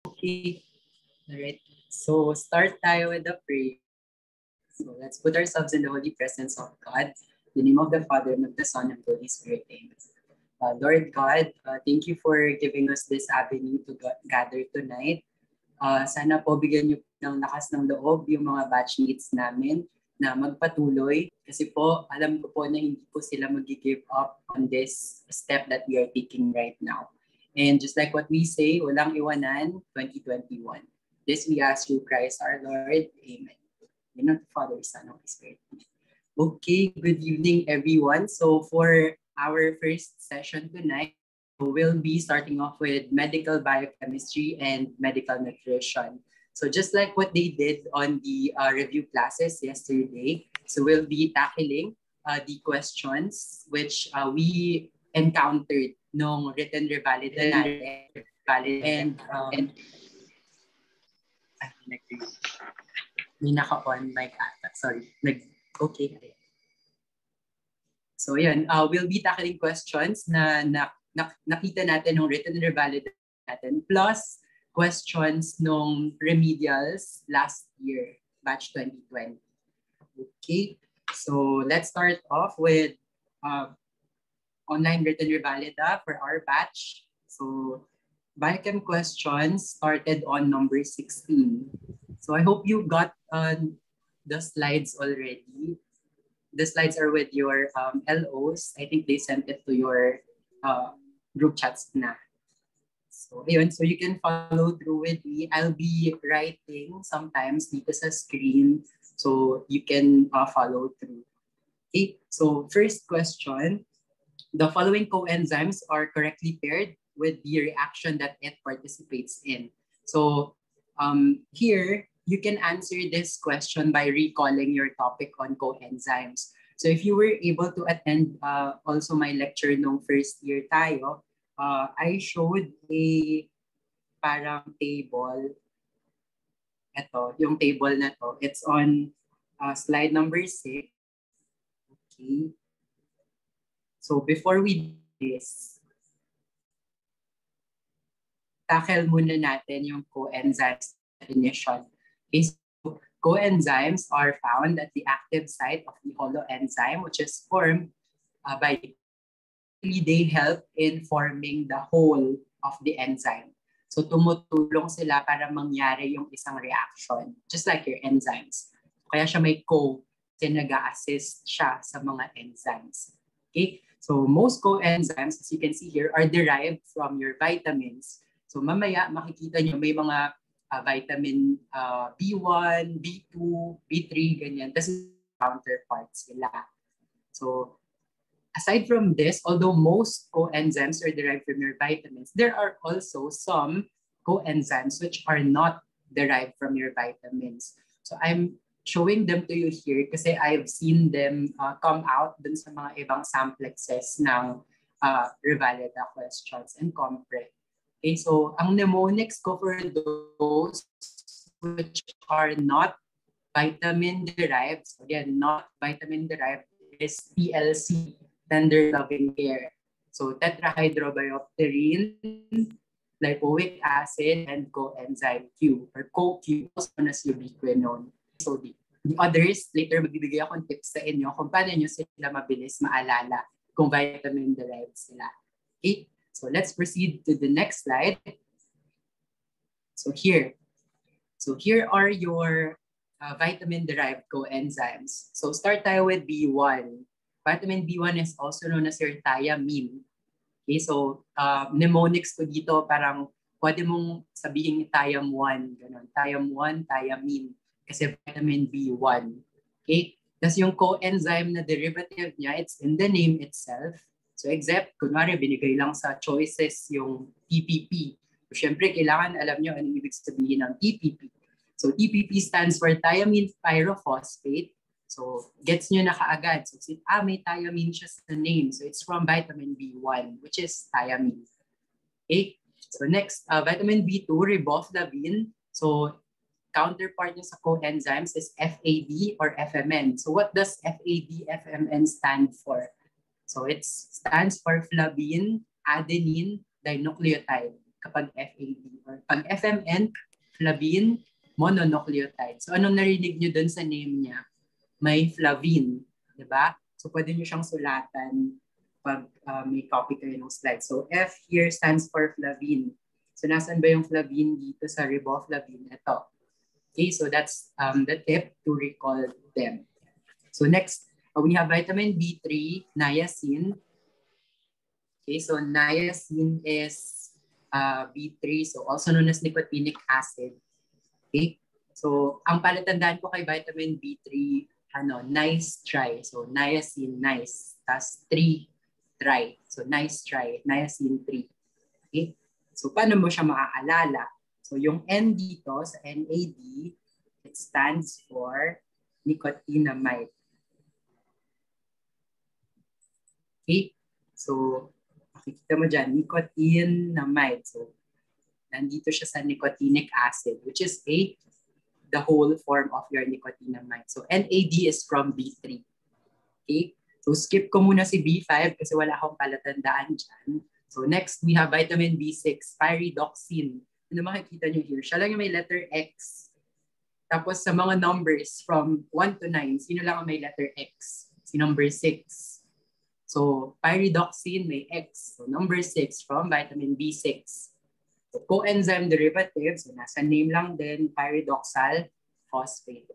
Okay. All right. So start tayo with the prayer. So let's put ourselves in the holy presence of God. In the name of the Father, and of the Son, and of the Holy Spirit. Amen. Lord God, thank you for giving us this avenue to gather tonight. Sana po bigyan niyo ng lakas ng loob yung mga batchmates namin na magpatuloy kasi po alam ko po na hindi po sila mag-give up on this step that we are taking right now. And just like what we say, walang iwanan 2021. This we ask you, Christ our Lord. Amen. In the name of the Father, Son, and Holy Spirit. Okay, good evening everyone. So for our first session tonight, we'll be starting off with medical biochemistry and medical nutrition. So just like what they did on the review classes yesterday, so we'll be tackling the questions which we encountered nung written revalida natin. And may naka-on mic ata. Sorry. Okay. So yan, we'll be tackling questions na nakita natin nung written revalida natin plus questions nung remedials last year, batch 2020. Okay, so let's start off with online written revalida for our batch. So biochem questions started on number 16. So I hope you got the slides already. The slides are with your LOs. I think they sent it to your group chats na. So, yun. So you can follow through with me. I'll be writing sometimes dito sa screen so you can follow through. Okay, so first question. The following coenzymes are correctly paired with the reaction that it participates in. So here, you can answer this question by recalling your topic on coenzymes. So if you were able to attend also my lecture nung first year tayo, I showed a parang table. Ito, yung table na to. It's on slide number 6. Okay. So before we do this, tackle muna natin yung coenzymes definition. Okay, so coenzymes are found at the active site of the holoenzyme, which is formed by they help in forming the whole of the enzyme. So tumutulong sila para mangyari yung isang reaction, just like your enzymes. Kaya siya may co, kasi nag-a-assist siya sa mga enzymes. Okay, so most coenzymes, as you can see here, are derived from your vitamins. So mamaya makikita nyo may mga vitamin B1, B2, B3, ganyan. Tapos counterparts sila. So aside from this, although most coenzymes are derived from your vitamins, there are also some coenzymes which are not derived from your vitamins. So I'm showing them to you here kasi I've seen them come out dun sa mga ibang samplexes ng revalida questions and compre. Okay, so ang mnemonics ko for those which are not vitamin-derived, so again, not vitamin-derived, is TLC, tender loving care. So tetrahydrobiopterin, lipoic acid, and coenzyme Q, or CoQ, also known as ubiquinone. So the others, later magbibigay akong tips sa inyo kung paano nyo sila mabilis maalala kung vitamin-derived sila. Okay, so let's proceed to the next slide. So here are your vitamin-derived coenzymes. So start tayo with B1. Vitamin B1 is also known as your thiamine. Okay, so mnemonics ko dito parang pwede mong sabihin thiam1, ganun. Thiam1, thiamine, kasi vitamin B1. Okay, kasi yung coenzyme na derivative niya, it's in the name itself. So except, kunwari, binigay lang sa choices yung TPP. So, syempre, kailangan alam nyo anong ibig sabihin ng TPP. So TPP stands for thiamine pyrophosphate. So gets nyo na kaagad. So may thiamine siya sa name. So it's from vitamin B1, which is thiamine. Okay. So next, vitamin B2, riboflavin. So counterpart niya sa coenzymes is FAD or FMN. So what does FAD, FMN stand for? So it stands for flavin, adenine, dinucleotide. kapag FAD. Or pag FMN, flavine mononucleotide. So anong narinig nyo dun sa name niya? May flavine, di ba? So pwede nyo siyang sulatan pag may copy kayo ng slide. So F here stands for flavine. So nasan ba yung flavine dito sa riboflavin? Ito. Okay, so that's the tip to recall them. So next, we have vitamin B3, niacin. Okay, so niacin is B3, so also known as nicotinic acid. Okay, so ang palatandaan ko kay vitamin B3, nice try. So niacin, nice. Tas 3, try. So nice try, niacin 3. Okay, so paano mo siya maaalala? So yung N dito sa NAD, it stands for nicotinamide. Okay, so makikita mo dyan, nicotinamide. So nandito siya sa nicotinic acid, which is the whole form of your nicotinamide. So NAD is from B3. Okay, so skip ko muna si B5 kasi wala akong palatandaan dyan. So next, we have vitamin B6, pyridoxine. Ano makikita nyo here? Siya lang yung may letter X. Tapos sa mga numbers from 1 to 9, sino lang ang may letter X? Si number 6. So pyridoxine may X. So number 6 from vitamin B6. So coenzyme derivatives, so nasa name lang din, pyridoxal phosphate.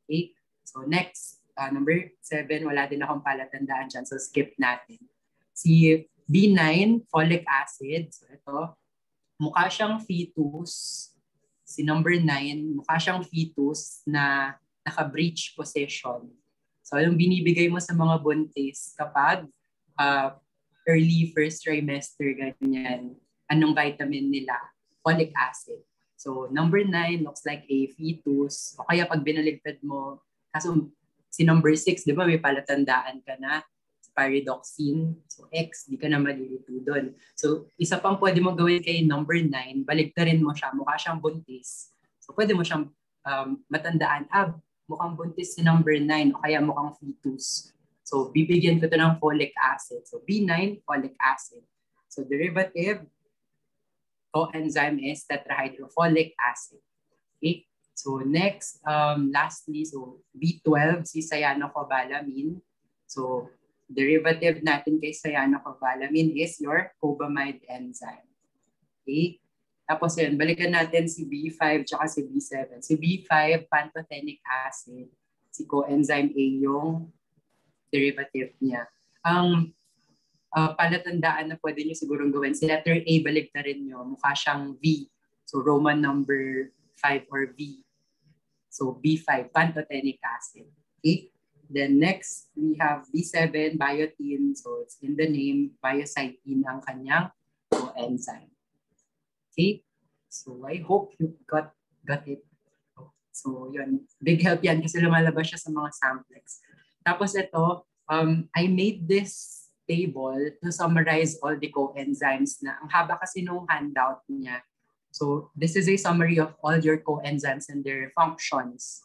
Okay? So next, number 7, wala din akong palatandaan dyan. So skip natin. Si B9, folic acid. So ito, mukha siyang fetus. Si number 9, mukha siyang fetus na naka-breech position. So anong binibigay mo sa mga buntis kapag early first trimester, ganyan, anong vitamin nila? Folic acid. So number 9 looks like a fetus. O kaya pag binaligtad mo, kaso si number 6, di ba may palatandaan ka na? Pyridoxine. So X, di ka na malilito doon. So isa pang pwede mo gawin kay number 9, baligtarin mo siya, mukha siyang buntis. So pwede mo siyang matandaan, mukhang buntis si number 9 o kaya mukhang fetus. So bibigyan ko ito ng folic acid. So B9, folic acid. So derivative coenzyme is tetrahydrofolic acid. Okay? So next, lastly, so B12, si cyanocobalamin. So derivative natin kay cyanocobalamin is your cobamide enzyme. Okay? Tapos yun, balikan natin si B5 tsaka si B7. Si B5, pantothenic acid. Si coenzyme A yung derivative niya. Ang palatandaan na pwede nyo sigurong gawin, si letter A, baligtarin nyo. Mukha siyang V. So Roman number 5 or V. So B5, pantothenic acid. Okay? Then next, we have B7, biotin. So it's in the name, biocytin ang kanyang coenzyme. Okay? So I hope you got it. So yun, big help yan kasi lumalabas siya sa mga samplex. Tapos ito, I made this table to summarize all the coenzymes na ang haba kasi nung handout niya. So this is a summary of all your coenzymes and their functions.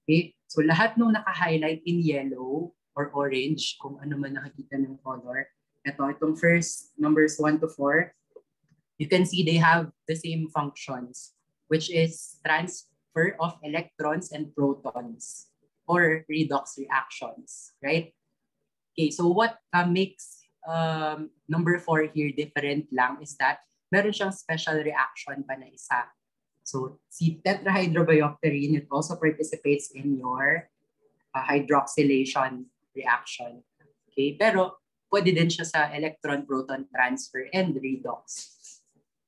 Okay? So lahat nung naka-highlight in yellow or orange, kung ano man nakikita ng color, itong first numbers 1 to 4, you can see they have the same functions, which is transfer of electrons and protons or redox reactions, right? Okay, so what makes number 4 here different lang is that meron siyang special reaction pa na isa. So si tetrahydrobiopterin, it also participates in your hydroxylation reaction. Okay, pero pwede din siya sa electron-proton transfer and redox.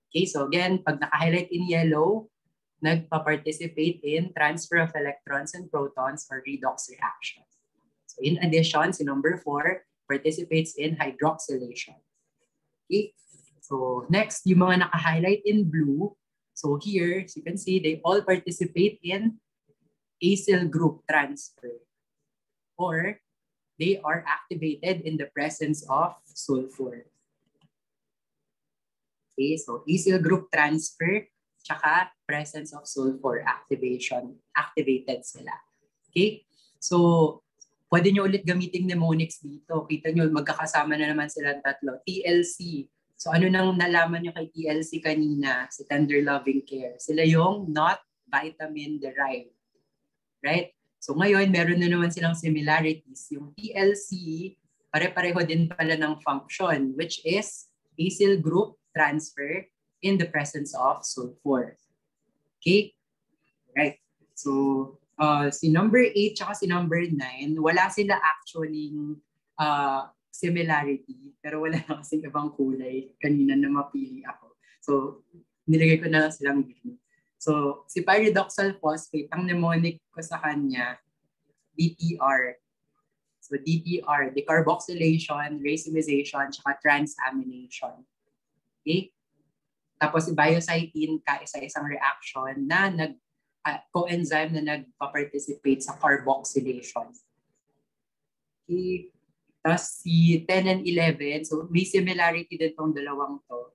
Okay, so again, pag naka-highlight in yellow, nagpa-participate in transfer of electrons and protons or redox reaction. So in addition, si number 4 participates in hydroxylation. Okay, so next, yung mga naka-highlight in blue, so here, as you can see, they all participate in acyl group transfer, or they are activated in the presence of sulfur. Okay, so acyl group transfer, tsaka presence of sulfur activation, activated sila. Okay, so pwede nyo ulit gamitin mnemonics dito. Kita nyo, magkakasama na naman silang tatlo. TLC, So ano nang nalaman nyo kay TLC kanina, si Tender Loving Care? Sila yung not vitamin derived, right? So ngayon, meron na naman silang similarities. Yung TLC, pare-pareho din pala ng function, which is acyl group transfer in the presence of sulfur. Okay? Right. So, si number 8 tsaka si number 9, wala sila actually similarity, pero wala na kasing ibang kulay kanina na mapili ako. So, nilagay ko na lang silang green. So, si pyridoxal phosphate, ang mnemonic ko sa kanya, DPR. So, DPR, decarboxylation, racemization, tsaka transamination. Okay? Tapos si biocytine, kaisa-isang reaction na coenzyme na nagpa-participate sa carboxylation. Okay. Tapos si 10 and 11, so may similarity din tong dalawang to.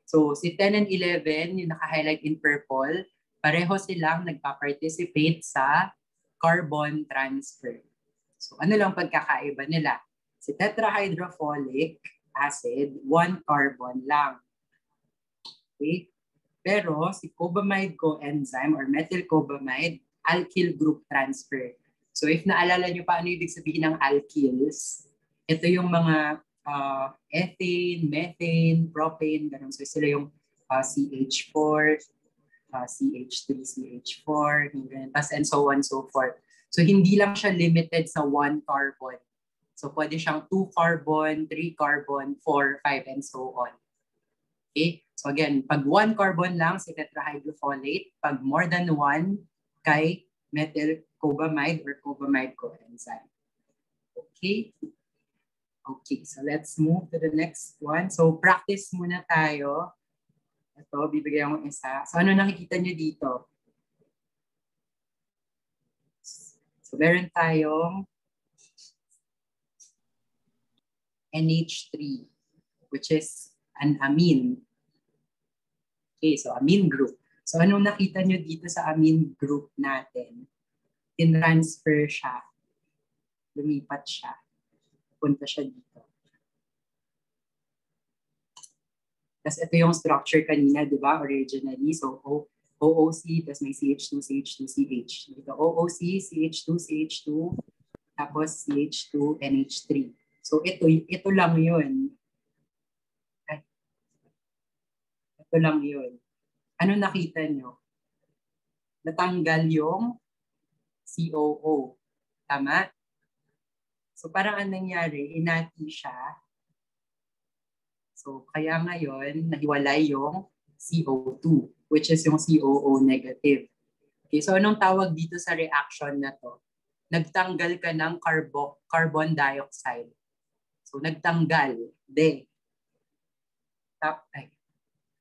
So si 10 and 11, yung naka-highlight in purple, pareho silang nagpa-participate sa carbon transfer. So ano lang pagkakaiba nila? Si tetrahydrofolic acid, 1 carbon lang. Okay? Pero si cobamide coenzyme or methylcobamide, alkyl group transfer. So if naalala nyo pa ano ibig sabihin ng alkyls, ito yung mga ethane, methane, propane, ganun. So sila yung CH4, CH3, CH4, and so on and so forth. So hindi lang siya limited sa 1 carbon. So pwede siyang 2 carbon, 3 carbon, 4, 5, and so on. Okay? So again, pag 1 carbon lang si tetrahydrofolate, pag more than 1 kay methylcobamide or cobamide coenzyme. Okay? Okay, so let's move to the next one. So practice muna tayo. Ito, bibigyan ko isa. So ano nakikita nyo dito? So meron tayong NH3, which is an amine. Okay, so amine group. So anong nakita nyo dito sa amine group natin? Tinransfer siya. Lumipat siya. Punta siya dito. Tapos ito yung structure kanina, di ba? Originally. So OOC, tapos may CH2, CH2, CH. Dito OOC, CH2, CH2, tapos CH2, NH3. So ito lang yun. Ito lang yun. Ano nakita nyo? Natanggal yung COO. Tama? So parang anong nangyari, inati siya. So kaya ngayon, nahiwalay yung CO2, which is yung COO negative. Okay, so anong tawag dito sa reaction na to? Nagtanggal ka ng carbon dioxide. So nagtanggal,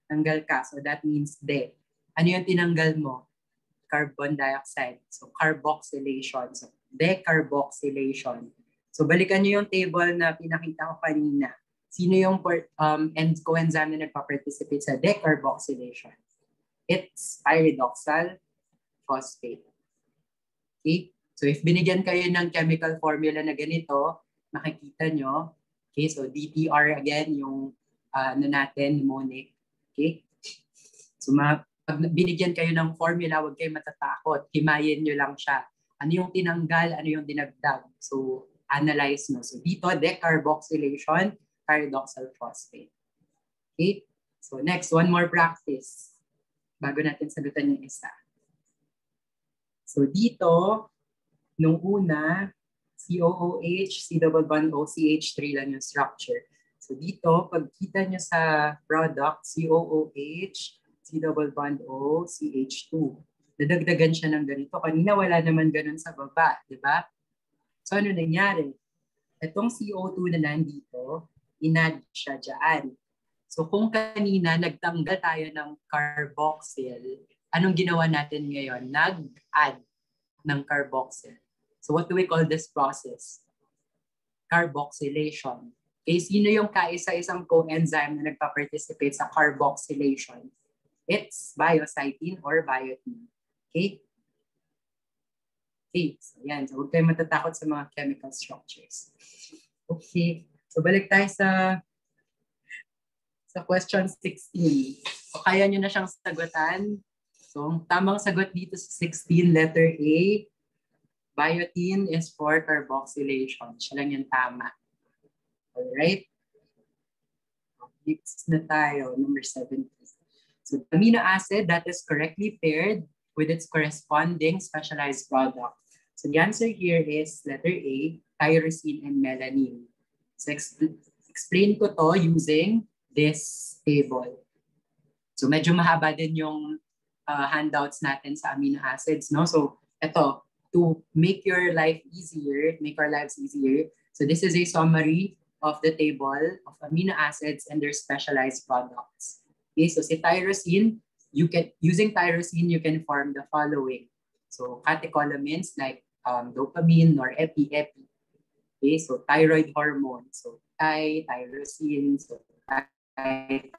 tanggal ka. So that means Ano yung tinanggal mo? Carbon dioxide. So carboxylation. So decarboxylation. So balikan niyo yung table na pinakita ko kanina. Sino yung coenzyme na nagpa-participate sa decarboxylation? It's pyridoxal phosphate. Okay? So if binigyan kayo ng chemical formula na ganito, makikita nyo. Okay, so DPR again, yung mnemonic. Okay? So pag binigyan kayo ng formula, huwag kayo matatakot. Himayin nyo lang siya. Ano yung tinanggal, ano yung dinagdag. So analyze mo. So dito, decarboxylation, pyridoxal phosphate. Okay? So next, one more practice. Bago natin sagutan yung isa. So dito, nung una, COOH, C double bond O, CH3 lang yung structure. So dito, pagkita nyo sa product, COOH, C double bond O, CH2. Nadagdagan siya ng ganito. Kanina wala naman ganun sa baba, di ba? So ano nangyari? Itong CO2 na nandito, inad siya dyan. So kung kanina nagtanggal tayo ng carboxyl, anong ginawa natin ngayon? Nag-add ng carboxyl. So what do we call this process? Carboxylation. Okay, sino yung kaisa-isang coenzyme na nagpa-participate sa carboxylation? It's biocytine or biotin. Okay? Okay, so yan. So huwag kayo matatakot sa mga chemical structures. Okay, so balik tayo sa sa question 16. So, kaya nyo na siyang sagutan. So, ang tamang sagot dito sa 16, letter A, biotin is for carboxylation. Siya lang yung tama. Alright? Next na tayo, number 17. So, the amino acid that is correctly paired with its corresponding specialized product. So, the answer here is letter A, tyrosine and melanin. So, explain ko to using this table. So, medyo mahaba din yung handouts natin sa amino acids, no? So, ito, to make your life easier, make our lives easier. So, this is a summary of the table of amino acids and their specialized products. Okay, so si tyrosine, using tyrosine, you can form the following. So, catecholamines like dopamine or epi. Okay, so thyroid hormone. So, tyrosine, so thyroid.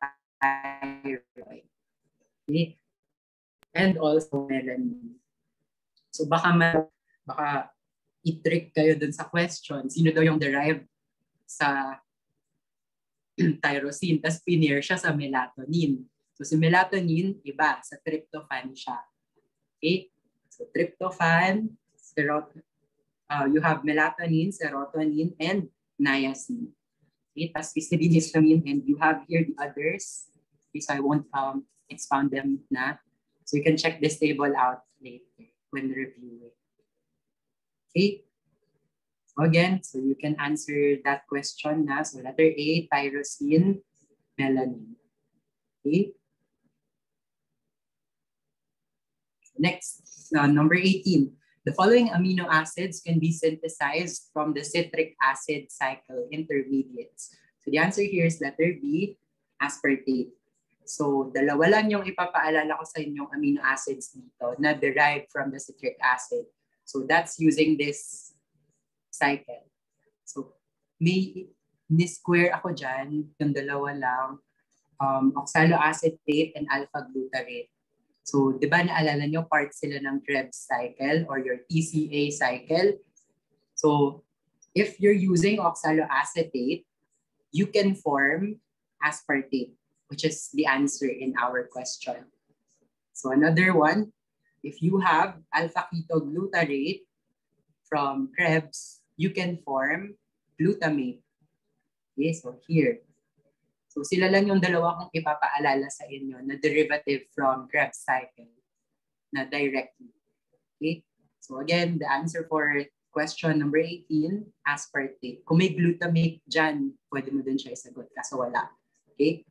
Okay. And also melanin. So baka i-trick kayo dun sa question, sino daw yung derived sa tyrosine, tapos pinair siya sa melatonin. So si melatonin, iba, sa tryptophan siya. Okay? So tryptophan, you have melatonin, serotonin, and niacin. Okay? Tapos histamine, and you have here the others. Okay, so I won't expound them na. So you can check this table out later when reviewing. Okay. So again, so you can answer that question na. So letter A, tyrosine, melanin. Okay. Next, number 18. The following amino acids can be synthesized from the citric acid cycle intermediates. So the answer here is letter B, aspartate. So, dalawa lang yung ipapaalala ko sa inyong amino acids dito na derived from the citric acid. So, that's using this cycle. So, may ni-square ako dyan, yung dalawa lang, oxaloacetate and alpha-glutarate. So, di ba naalala nyo, part sila ng Krebs cycle or your TCA cycle? So, if you're using oxaloacetate, you can form aspartate, which is the answer in our question. So another one, if you have alpha-ketoglutarate from Krebs, you can form glutamate. Okay, so here. So sila lang yung dalawa kong ipapaalala sa inyo na derivative from Krebs cycle na directly. Okay, so again, the answer for question number 18, aspartate. Kung may glutamate dyan, pwede mo din siya isagot, kaso wala. Okay.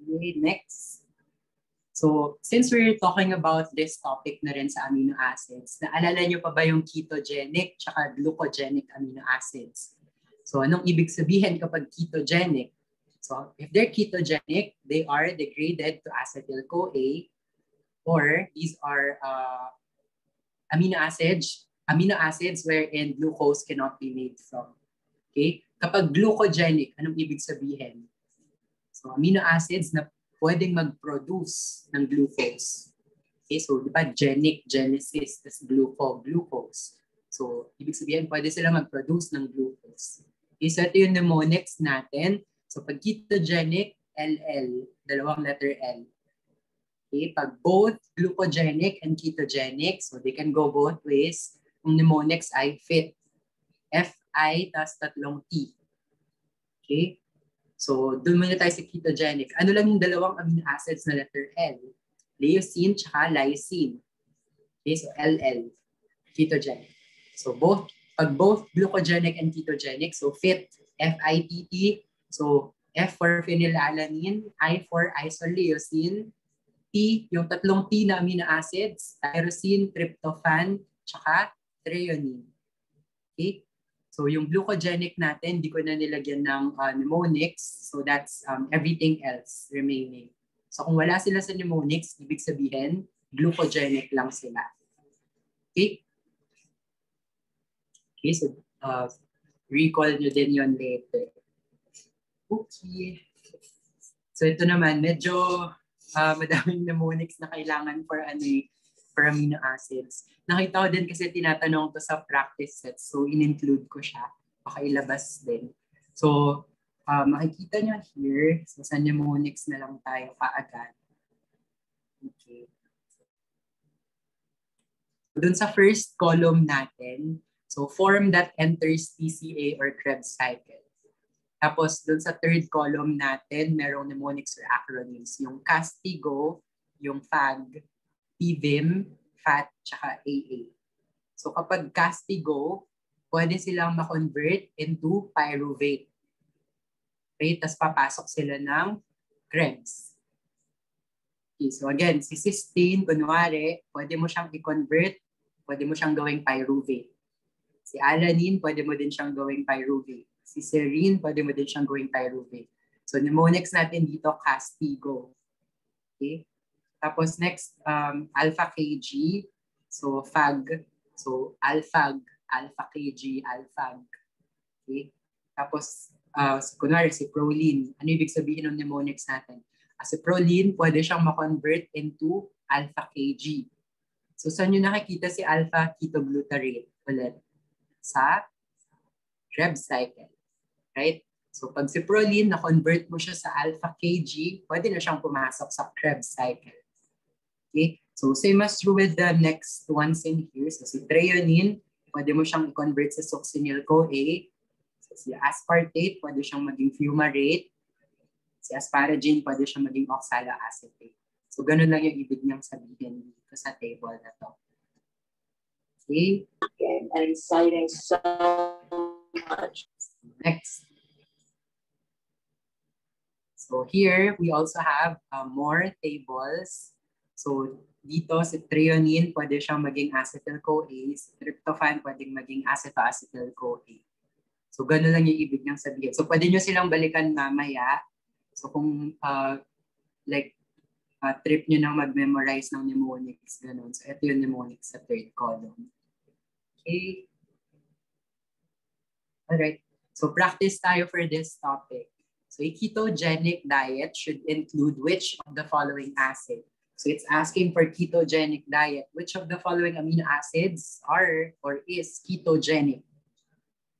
Okay, next. So, since we're talking about this topic na rin sa amino acids, naalala nyo pa ba yung ketogenic tsaka glucogenic amino acids? So, anong ibig sabihin kapag ketogenic? So, if they're ketogenic, they are degraded to acetyl-CoA, or these are amino acids wherein glucose cannot be made from. Okay? Kapag glucogenic, anong ibig sabihin? So, amino acids na pwedeng mag-produce ng glucose. Okay, so di ba genesis, tas glucose. So, ibig sabihin, pwede sila mag-produce ng glucose. Okay, so ito yung mnemonics natin. So, pag ketogenic, LL, dalawang letter L. Okay, pag both glucogenic and ketogenic, so they can go both ways. Yung mnemonics ay FIT. F-I, tas tatlong T. Okay? So, doon muna tayo sa ketogenic. Ano lang yung dalawang amino acids na letter L? Leucine tsaka lysine. Okay, so LL, ketogenic. So, pag both glucogenic and ketogenic, so FIT, F-I-T-T. So, F for phenylalanine, I for isoleucine, T, yung tatlong T na amino acids, tyrosine, tryptophan, tsaka threonine. Okay? So yung glucogenic natin, di ko na nilagyan ng mnemonics. So that's everything else remaining. So kung wala sila sa mnemonics, ibig sabihin, glucogenic lang sila. Okay? Okay, so recall nyo din yon later. Okay. So ito naman, medyo madaming mnemonics na kailangan for amino acids. Nakita ko din kasi tinatanong to sa practice sets. So, in-include ko siya. Baka ilabas din. So, makikita nyo here, so sa mnemonics na lang tayo kaagad. Okay. Dun sa first column natin, so form that enters TCA or Krebs cycle. Tapos dun sa third column natin, merong mnemonics or acronyms. Yung Castigo, yung FAG, PVIM, FAT, tsaka AA. So kapag Castigo, pwede silang ma-convert into pyruvate. Okay, tapos papasok sila ng Krebs. Okay, so again, si cysteine, kunwari, pwede mo siyang i-convert, pwede mo siyang gawing pyruvate. Si alanine, pwede mo din siyang gawing pyruvate. Si serine, pwede mo din siyang gawing pyruvate. So mnemonics natin dito, Castigo. Okay? Tapos next, alpha Kg, so FAG, so alphag, alpha Kg, alphag. Okay? Tapos, kunwari si proline, ano ibig sabihin ng mnemonics natin? Si proline, pwede siyang ma-convert into alpha Kg. So saan nyo nakikita si alpha ketoglutarate ulit? Sa Krebs cycle. Right? So pag si proline, na-convert mo siya sa alpha Kg, pwede na siyang pumasok sa Krebs cycle. Okay? So same as true with the next ones in here. So si threonine, pwede mo siyang i-convert sa succinyl-CoA. So si aspartate, pwede siyang maging fumarate. Si asparagine, pwede siyang maging oxaloacetate. So ganun lang yung ibig niyang sabihin dito sa table na to. Okay? And exciting so much. Next. So here, we also have more tables. So dito, si threonine, pwede siyang maging acetyl-CoA. Si tryptophan, pwedeng maging acetoacetyl-CoA. So gano'n lang yung ibig niyang sabihin. So pwede nyo silang balikan mamaya. So kung trip nyo nang mag-memorize ng mnemonics, gano'n. So ito yung mnemonics sa third column. Okay. Alright. So practice tayo for this topic. So a ketogenic diet should include which of the following acid? So it's asking for ketogenic diet. Which of the following amino acids are or is ketogenic?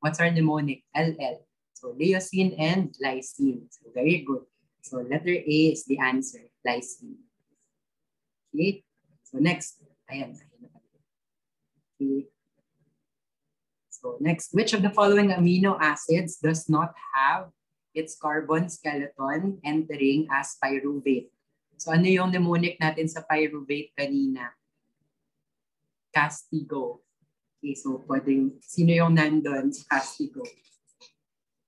What's our mnemonic? LL. So leucine and lysine. So very good. So letter A is the answer, lysine. Okay. So next. Ayan. Okay. So next, which of the following amino acids does not have its carbon skeleton entering as pyruvate? So ano yung mnemonic natin sa pyruvate kanina? Castigo. Okay, so pwedeng, sino yung nandun sa Castigo?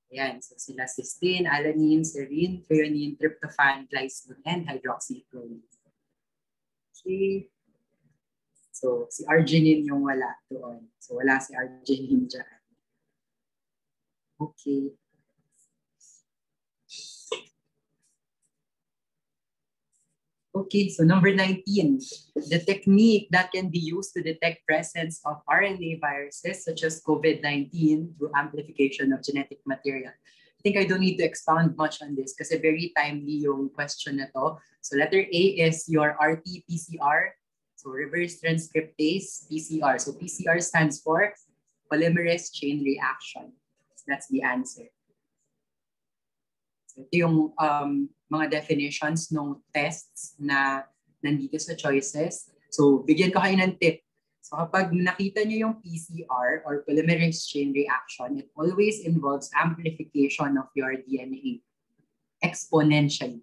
Ayan, so sila cysteine, alanine, serine, threonine, tryptophan, glycine, and hydroxyproline. Okay. So si arginine yung wala doon. So wala si arginine dyan. Okay. Okay, so number 19, the technique that can be used to detect presence of RNA viruses such as COVID-19 through amplification of genetic material. I think I don't need to expound much on this kasi very timely yung question na to. So letter A is your RT-PCR, so reverse transcriptase PCR. So PCR stands for polymerase chain reaction. So that's the answer. So ito yung mga definitions ng tests na nandito sa choices. So bigyan ko kayo ng tip. So kapag nakita nyo yung PCR or polymerase chain reaction, it always involves amplification of your DNA exponentially.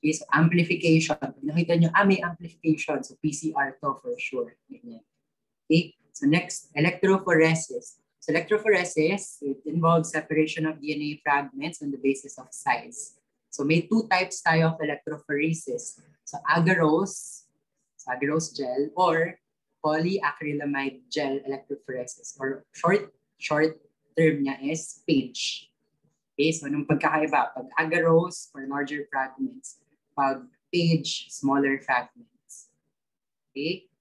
Okay, so amplification. Pag nakita nyo, may amplification. So PCR to for sure. Okay, so next, electrophoresis. So electrophoresis, it involves separation of DNA fragments on the basis of size. So may two types tayo of electrophoresis. So agarose gel or polyacrylamide gel electrophoresis or short term niya is PAGE. Okay, so anong pagkakaiba? Pag agarose for larger fragments, pag PAGE, smaller fragments. Okay?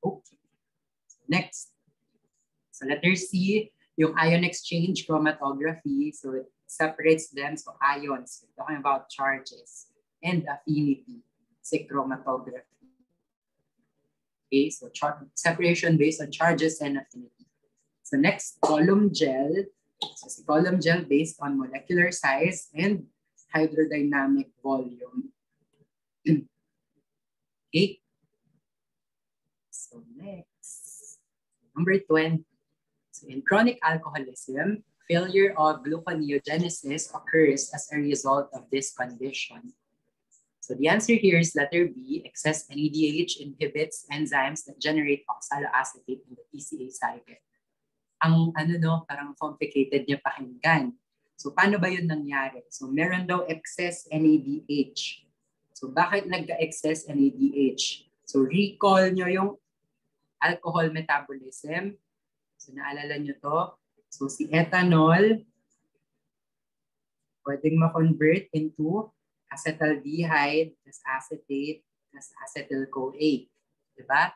Okay. Next. So letter C, yung ion exchange chromatography. So it separates them. So ions, we're talking about charges. And affinity, say chromatography. Okay, so separation based on charges and affinity. So next, column gel. So si column gel based on molecular size and hydrodynamic volume. Okay. So next, number 20. So in chronic alcoholism, failure of gluconeogenesis occurs as a result of this condition. So the answer here is letter B. Excess NADH inhibits enzymes that generate oxaloacetate in the TCA cycle. Ang parang complicated niya pakinggan. So paano ba yun nangyari? So meron daw excess NADH. So bakit nagka-excess NADH? So recall nyo yung alcohol metabolism. So naalala nyo to. So si ethanol, pwedeng ma-convert into acetaldehyde, plus acetate, plus acetyl-CoA. Diba?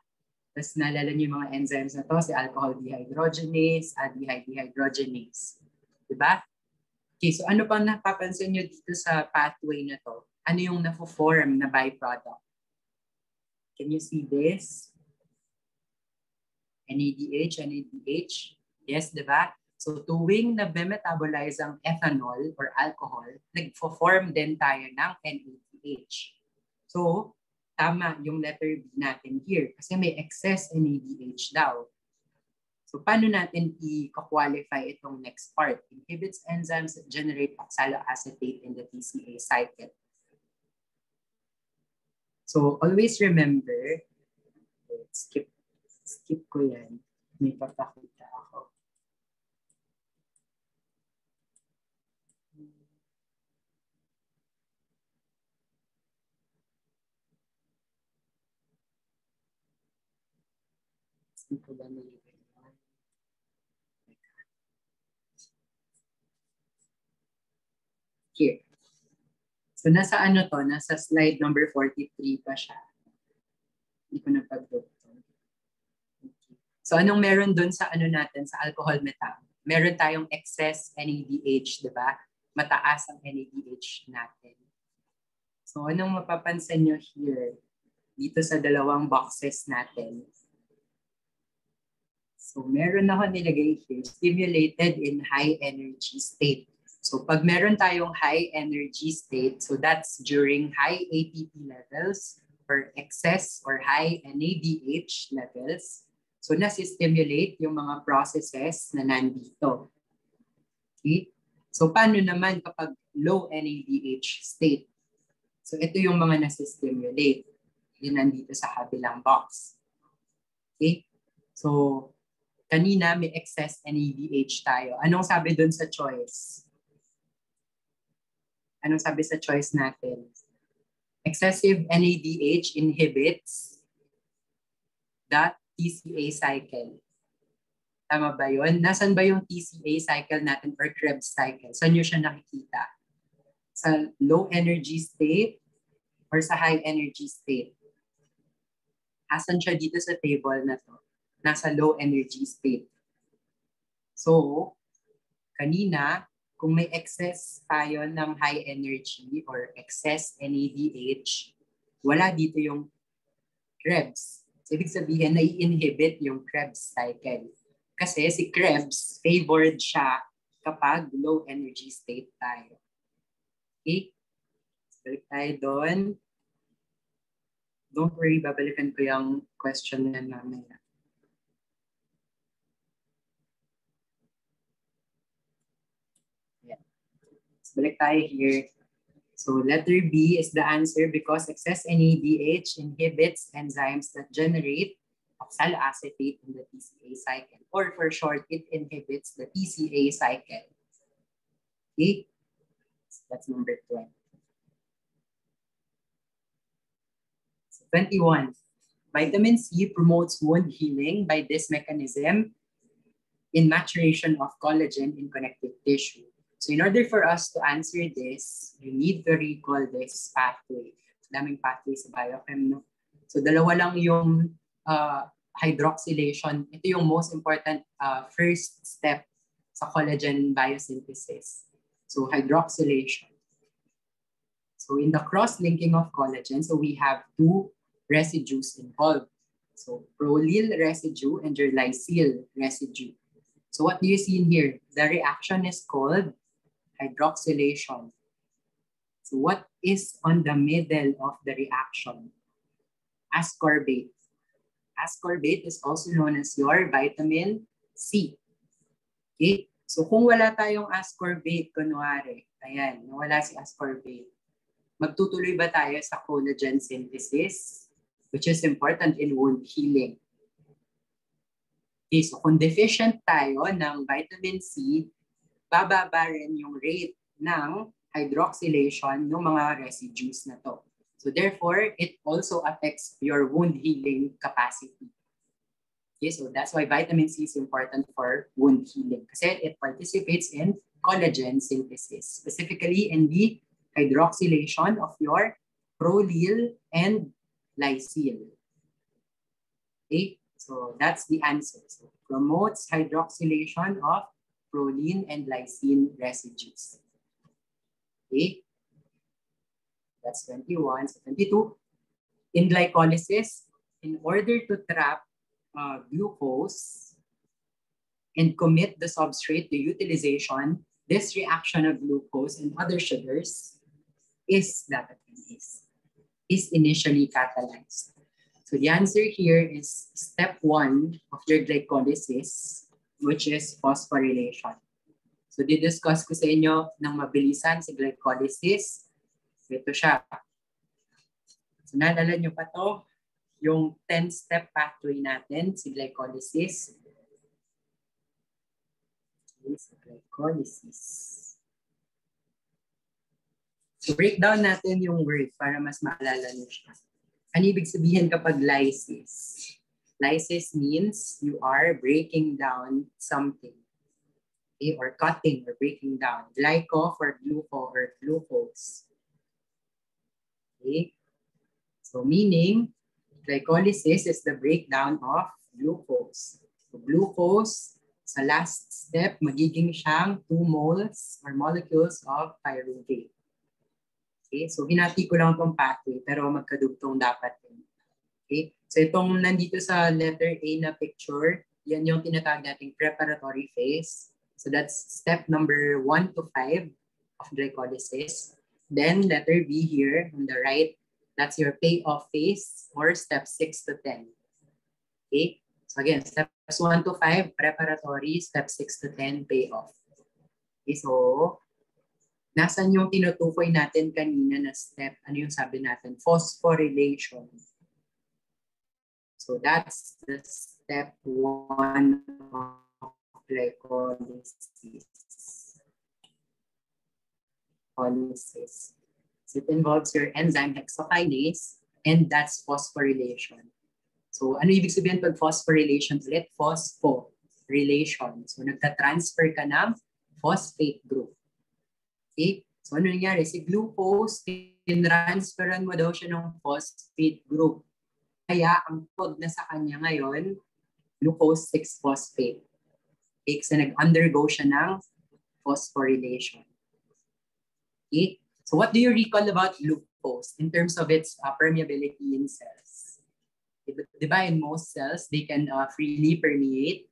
Tapos naalala niyo yung mga enzymes na to, si alcohol dehydrogenase, aldehyde dehydrogenase. Diba? Okay, so ano pang napapansin niyo dito sa pathway na to? Ano yung na-form na byproduct? Can you see this? NADH, NADH. Yes, diba? So tuwing na-metabolize ang ethanol or alcohol, nag-form din tayo ng NADH. So, tama yung letter B natin here kasi may excess NADH daw. So, paano natin i-qualify itong next part? Inhibits enzymes that generate oxaloacetate in the TCA cycle. So, always remember, skip ko yan. May papakita ako. Here. So nasa ano to? Nasa slide number 43 pa siya. Hindi ko napag-doktor. Okay. So anong meron dun sa ano natin, sa alcohol metab? Meron tayong excess NADH, di ba? Mataas ang NADH natin. So anong mapapansin nyo here? Dito sa dalawang boxes natin. So meron ako nilagay here, stimulated in high energy state. So pag meron tayong high energy state, so that's during high ATP levels or excess or high NADH levels. So nasi-stimulate yung mga processes na nandito. Okay? So paano naman kapag low NADH state? So ito yung mga nasi-stimulate. Yun nandito sa kabilang box. Okay? So kanina may excess NADH tayo. Anong sabi dun sa choice? Anong sabi sa choice natin? Excessive NADH inhibits the TCA cycle. Tama ba yun? Nasaan ba yung TCA cycle natin or Krebs cycle? Saan nyo siya nakikita? Sa low energy state or sa high energy state? Asan siya dito sa table na to? Nasa low energy state. So, kanina, kung may excess tayo ng high energy or excess NADH, wala dito yung Krebs. So, ibig sabihin, nai-inhibit yung Krebs cycle. Kasi si Krebs, favored siya kapag low energy state tayo. Okay? So, balik tayo doon. Don't worry, babalikan ko yung question na mamaya. Balik tayo here. So letter B is the answer because excess NADH inhibits enzymes that generate oxaloacetate in the TCA cycle. Or for short, it inhibits the TCA cycle. Okay? So that's number 20. So 21. Vitamin C promotes wound healing by this mechanism in maturation of collagen in connective tissue. So in order for us to answer this, you need to recall this pathway. Daming pathway sa biochem, no? So dalawa lang yung hydroxylation. Ito yung most important first step sa collagen biosynthesis. So hydroxylation. So in the cross-linking of collagen, so we have two residues involved. So prolyl residue and urlysyl residue. So what do you see in here? The reaction is called hydroxylation. So what is on the middle of the reaction? Ascorbate. Ascorbate is also known as your vitamin C. Okay? So kung wala tayong ascorbate, kunwari, ayan, wala si ascorbate, magtutuloy ba tayo sa collagen synthesis, which is important in wound healing? Okay, so kung deficient tayo ng vitamin C, bababa rin yung rate ng hydroxylation ng mga residues na to. So therefore, it also affects your wound healing capacity. Okay, so that's why vitamin C is important for wound healing kasi it participates in collagen synthesis, specifically in the hydroxylation of your prolyl and lysyl. Okay, so that's the answer. So promotes hydroxylation of proline and lysine residues. Okay, that's 21. So 22, in glycolysis, in order to trap glucose and commit the substrate to utilization, this reaction of glucose and other sugars is initially catalyzed. So the answer here is step 1 of your glycolysis, which is phosphorylation. So didiscuss ko sa inyo ng mabilisan si glycolysis. Ito siya. So naalala nyo pa to? Yung 10-step pathway natin, si glycolysis. Glycolysis. So break down natin yung word para mas maalala nyo siya. Ano ibig sabihin kapag lysis? Lysis means you are breaking down something. Okay? Or cutting or breaking down. Glyco for gluco or glucose. Okay? So meaning, glycolysis is the breakdown of glucose. So glucose, sa last step, magiging siyang 2 moles or molecules of pyruvate. Okay, so hinati ko lang itong pathway pero magkadugtong dapat din. Okay, so itong nandito sa letter A na picture, yan yung tinatawag nating preparatory phase. So that's step number 1 to 5 of glycolysis. Then letter B here on the right, that's your payoff phase or step 6 to 10. Okay, so again, steps 1 to 5, preparatory, step 6 to 10, payoff. Okay, so nasan yung tinutukoy natin kanina na step? Ano yung sabi natin? Phosphorylation. So that's the step 1 of glycolysis. So it involves your enzyme hexokinase and that's phosphorylation. So ano ibig sabihin pag phosphorylation ulit? Phosphorylation. So nagta-transfer ka ng phosphate group. Okay? So ano nangyari? Si glucose, tinransferan mo daw siya ng phosphate group. Kaya ang code na sa kanya ngayon, glucose 6-phosphate. Okay? So nag-undergo siya ng phosphorylation. Okay? So what do you recall about glucose in terms of its permeability in cells? Diba in most cells, they can freely permeate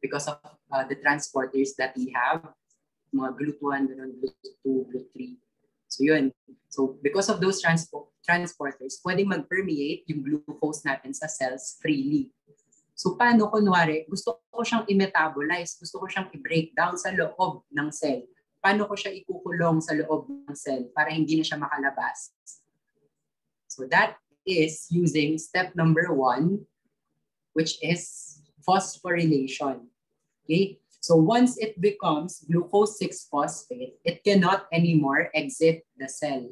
because of the transporters that we have. Mga GLUT1, GLUT2, GLUT3. So yun. So because of those transporters, pwedeng mag-permeate yung glucose natin sa cells freely. So paano kunwari, gusto ko siyang i-metabolize, gusto ko siyang i-break down sa loob ng cell. Paano ko siya ikukulong sa loob ng cell para hindi na siya makalabas? So that is using step number 1, which is phosphorylation. Okay? So once it becomes glucose 6-phosphate, it cannot anymore exit the cell.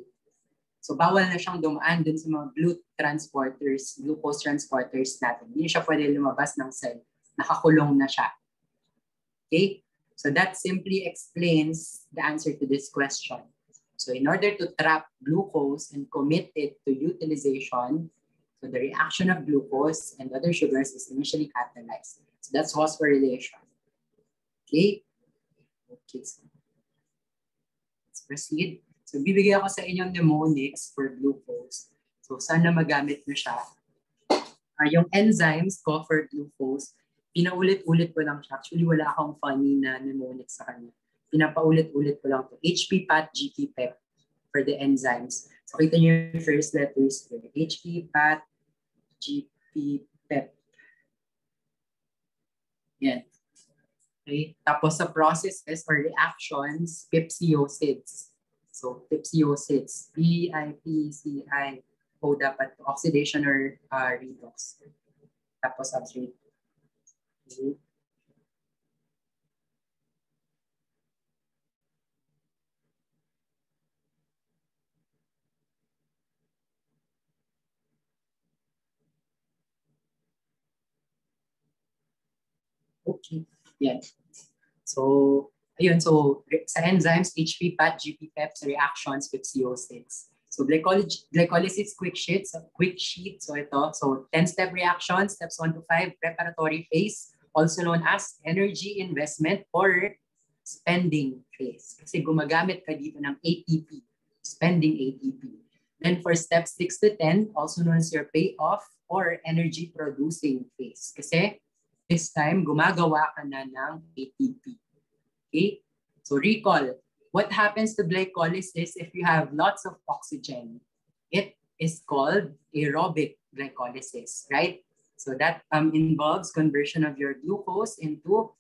So bawal na siyang dumaan dun sa mga glucose transporters natin. Hindi siya pwede lumabas ng cell. Nakakulong na siya. Okay? So that simply explains the answer to this question. So in order to trap glucose and commit it to utilization, so the reaction of glucose and other sugars is initially catalyzed. So that's phosphorylation. Okay? Okay. So let's proceed. So bibigyan ako sa inyong mnemonics for glucose. So sana magamit nyo siya. Yung enzymes ko for glucose pinaulit-ulit ko lang siya. Actually, wala akong funny na mnemonic sa kanya. Pinapaulit-ulit ko lang to. HP, PAT, GP, PEP for the enzymes. So, kita niyo yung first letters here. HP, PAT, GP, PEP. Yan. Okay. Tapos sa processes or reactions, pipsiosids. So, pipsiosids. P-I-P-C-I. O dapat oxidation or redox. Tapos substrate. Okay. Okay. Yan. So, ayun. So, sa enzymes, HP, PAT, GP, PEPs, reactions with CO6. So, glycolysis quick sheet. So, ito. So, 10-step reaction, steps 1 to 5, preparatory phase, also known as energy investment or spending phase. Kasi gumagamit ka dito ng ATP, spending ATP. Then, for steps 6 to 10, also known as your payoff or energy producing phase. Kasi, this time, gumagawa ka na ng ATP. Okay? So recall, what happens to glycolysis if you have lots of oxygen? It is called aerobic glycolysis, right? So that involves conversion of your glucose into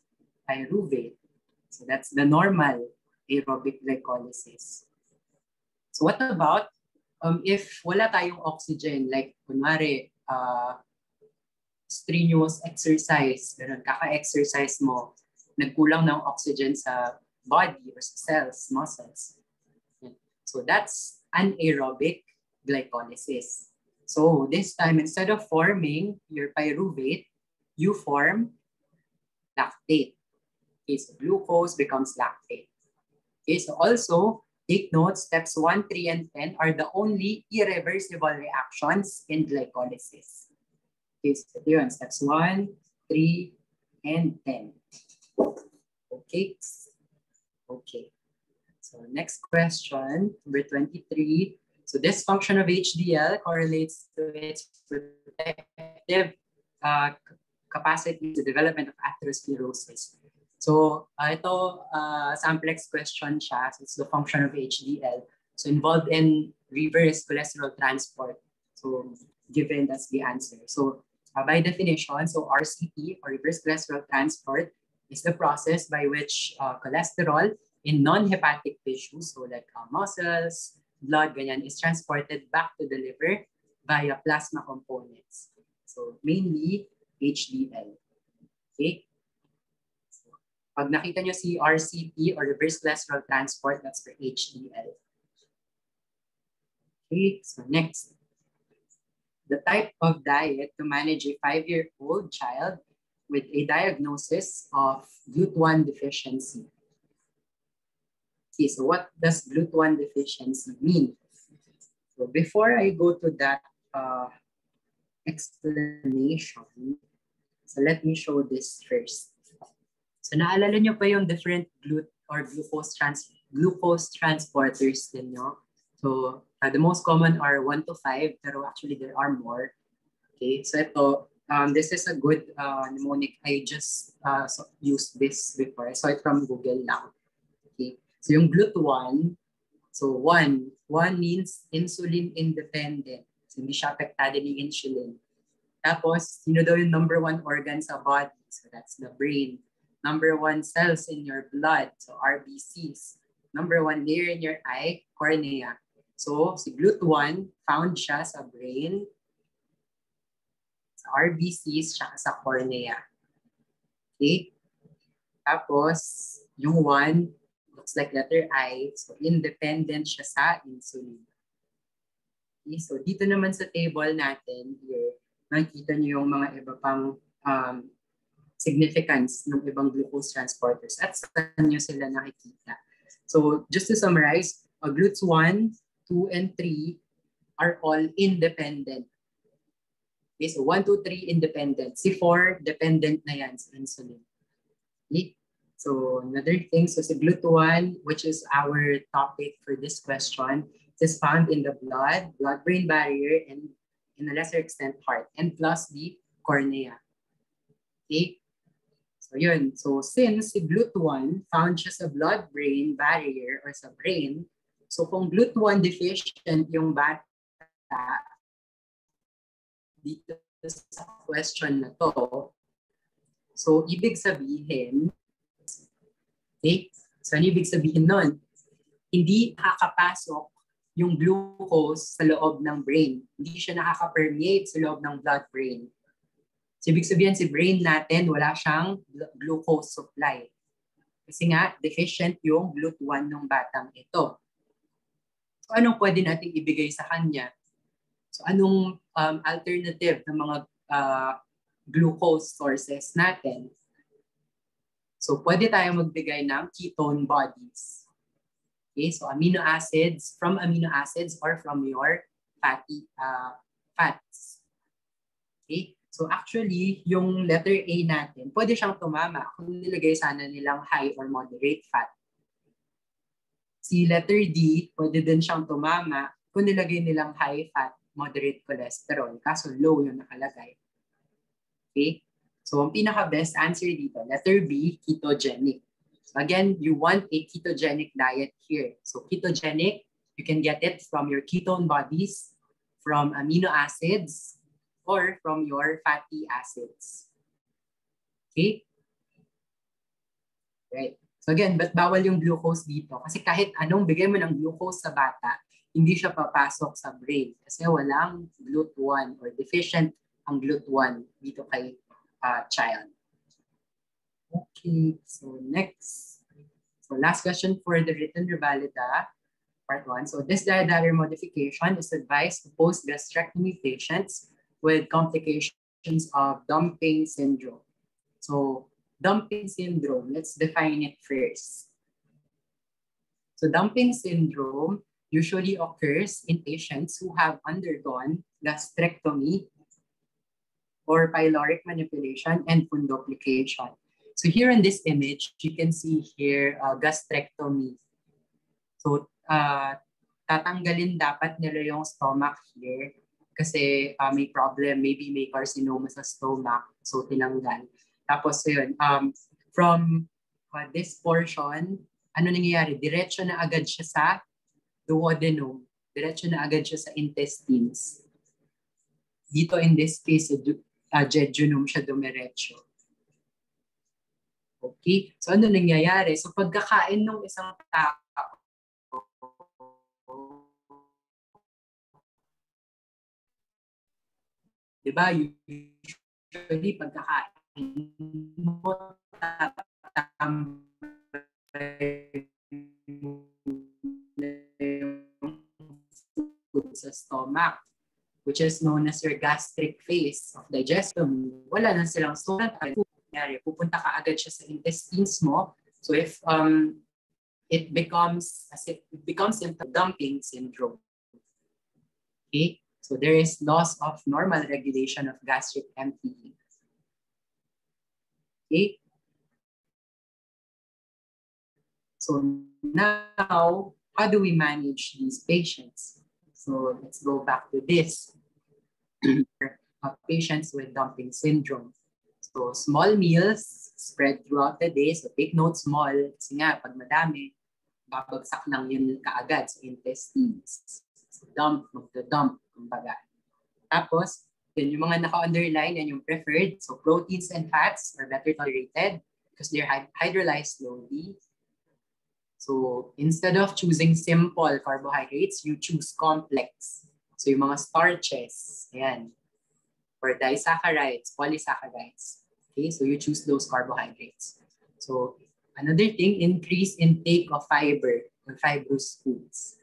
pyruvate. So that's the normal aerobic glycolysis. So what about if wala tayong oxygen, like kunwari, strenuous exercise, ganun, kaka-exercise mo, nagkulang ng oxygen sa body or sa cells, muscles. So that's anaerobic glycolysis. So this time, instead of forming your pyruvate, you form lactate. Okay, so glucose becomes lactate. Okay, so also, take note, steps 1, 3, and 10 are the only irreversible reactions in glycolysis. Okay, so yun, steps 1, 3, and 10. Okay. Okay. So next question, number 23. So this function of HDL correlates to its protective capacity to development of atherosclerosis. So ito, samplex question siya. So it's the function of HDL. So involved in reverse cholesterol transport. So given that's the answer. So by definition, so RCT or reverse cholesterol transport is the process by which cholesterol in non-hepatic tissues, so like muscles, blood, ganyan, is transported back to the liver via plasma components. So mainly HDL. Okay? So, pag nakita nyo si RCT or reverse cholesterol transport, that's for HDL. Okay, so next. The type of diet to manage a 5-year-old child with a diagnosis of GLUT1 deficiency. Okay, so what does GLUT1 deficiency mean? So before I go to that explanation, so let me show this first. So naalala nyo pa yung different glucose transporters din nyo? So the most common are 1 to 5, pero actually there are more. Okay, so ito, this is a good mnemonic. I just used this before. I saw it from Google lang. Okay, so yung GLUT1, so 1 means insulin independent. So hindi siya apektado ng insulin. Tapos, sino daw yung number 1 organ sa body? So that's the brain. Number 1 cells in your blood, so RBCs. Number 1 layer in your eye, cornea. So, si GLUT1, found siya sa brain, sa RBCs, siya sa cornea. Okay? Tapos, yung 1, looks like letter I, so independent siya sa insulin. Okay? So, dito naman sa table natin, here, nakikita niyo yung mga iba pang significance ng ibang glucose transporters at saan niyo sila nakikita. So, just to summarize, GLUT1, 2, and 3 are all independent. Okay, so 1, 2, 3 independent. Si 4, dependent na yan sa insulin. Okay? So another thing, so si GLUT1, which is our topic for this question, is found in the blood-brain barrier, and in a lesser extent heart, and plus the cornea. Okay? So yun. So since si GLUT1 found siya sa blood-brain barrier or sa brain, so kung GLUT1 deficient yung bata dito sa question na to, so ibig sabihin, okay, so ano ibig sabihin nun? Hindi nakakapasok yung glucose sa loob ng brain. Hindi siya nakaka-permeate sa loob ng blood-brain. So, ibig sabihin si brain natin, wala siyang glucose supply. Kasi nga, deficient yung GLUT1 ng batang ito. So, anong pwede nating ibigay sa kanya? So, anong alternative ng mga glucose sources natin? So, pwede tayo magbigay ng ketone bodies. Okay, so amino acids, from amino acids or from your fatty fats. Okay, so actually, yung letter A natin, pwede siyang tumama kung nilagay sana nilang high or moderate fat. Si letter D, pwede din siyang tumama kung nilagay nilang high fat, moderate cholesterol, kaso low yung nakalagay. Okay, so ang pinaka-best answer dito, letter B, ketogenic. Again, you want a ketogenic diet here. So ketogenic, you can get it from your ketone bodies, from amino acids, or from your fatty acids. Okay? Right. So again, but bawal yung glucose dito? Kasi kahit anong bigay mo ng glucose sa bata, hindi siya papasok sa brain. Kasi walang GLUT1 or deficient ang GLUT1 dito kay child. Okay, so next. So last question for the written Revalida, part 1. So this dietary modification is advised to post-gastrectomy patients with complications of dumping syndrome. So dumping syndrome, let's define it first. So dumping syndrome usually occurs in patients who have undergone gastrectomy or pyloric manipulation and fundoplication. So here in this image, you can see here gastrectomy. So tatanggalin dapat nila yung stomach here kasi may problem, maybe may carcinoma sa stomach. So tinanggal. Tapos yun, from this portion, ano nangyayari? Diretso na agad siya sa duodenum. Diretso na agad siya sa intestines. Dito in this case, jejunum siya dumiretso. Okay, so ano nangyayari? So pagkakain ng isang tao, diba, usually pagkakain mo, sa stomach, which is known as your gastric phase of digestion. Wala na silang stomach. Pupunta ka agad siya sa intestines mo. So if it becomes dumping syndrome. Okay, so there is loss of normal regulation of gastric emptying. Okay, so now how do we manage these patients? So let's go back to this. Patients with dumping syndrome. So small meals spread throughout the day. So take note small. Kasi nga, pag madami, babagsak lang yun kaagad sa intestines. So dump, magda-dump, kumbaga. Tapos, yun, yung mga naka-underline, yan yung preferred. So proteins and fats are better tolerated because they're hydrolyzed slowly. So instead of choosing simple carbohydrates, you choose complex. So yung mga starches, ayan, or disaccharides, polysaccharides. Okay, so you choose those carbohydrates. So another thing, increase intake of fiber or fibrous foods.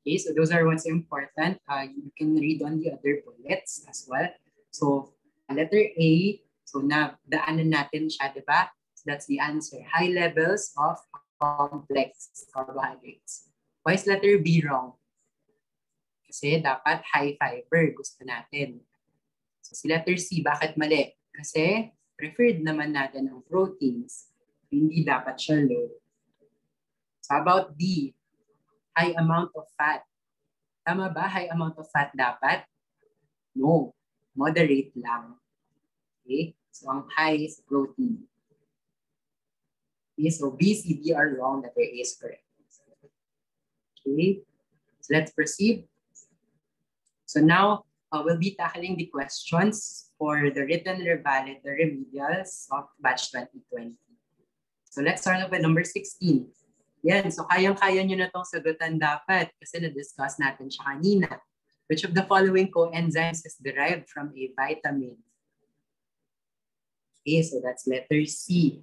Okay, so those are what's important. You can read on the other bullets as well. So letter A, so na daanan natin siya, di ba? So that's the answer. High levels of complex carbohydrates. Why is letter B wrong? Kasi dapat high fiber gusto natin. So si letter C, bakit mali? Kasi preferred naman natin ang proteins. Hindi dapat siya low. So about D, high amount of fat. Tama ba? High amount of fat dapat? No. Moderate lang. Okay? So ang high is protein. Okay, so B, C, D are wrong, letter A is correct. Okay, so let's proceed. So now we'll be tackling the questions for the written revalid, the remedials of batch 2020. So let's start off with number 16. Yan, so kayang-kaya nyo na itong sagutan dapat kasi na-discuss natin siya kanina. Which of the following coenzymes is derived from a vitamin? Okay, so that's letter C.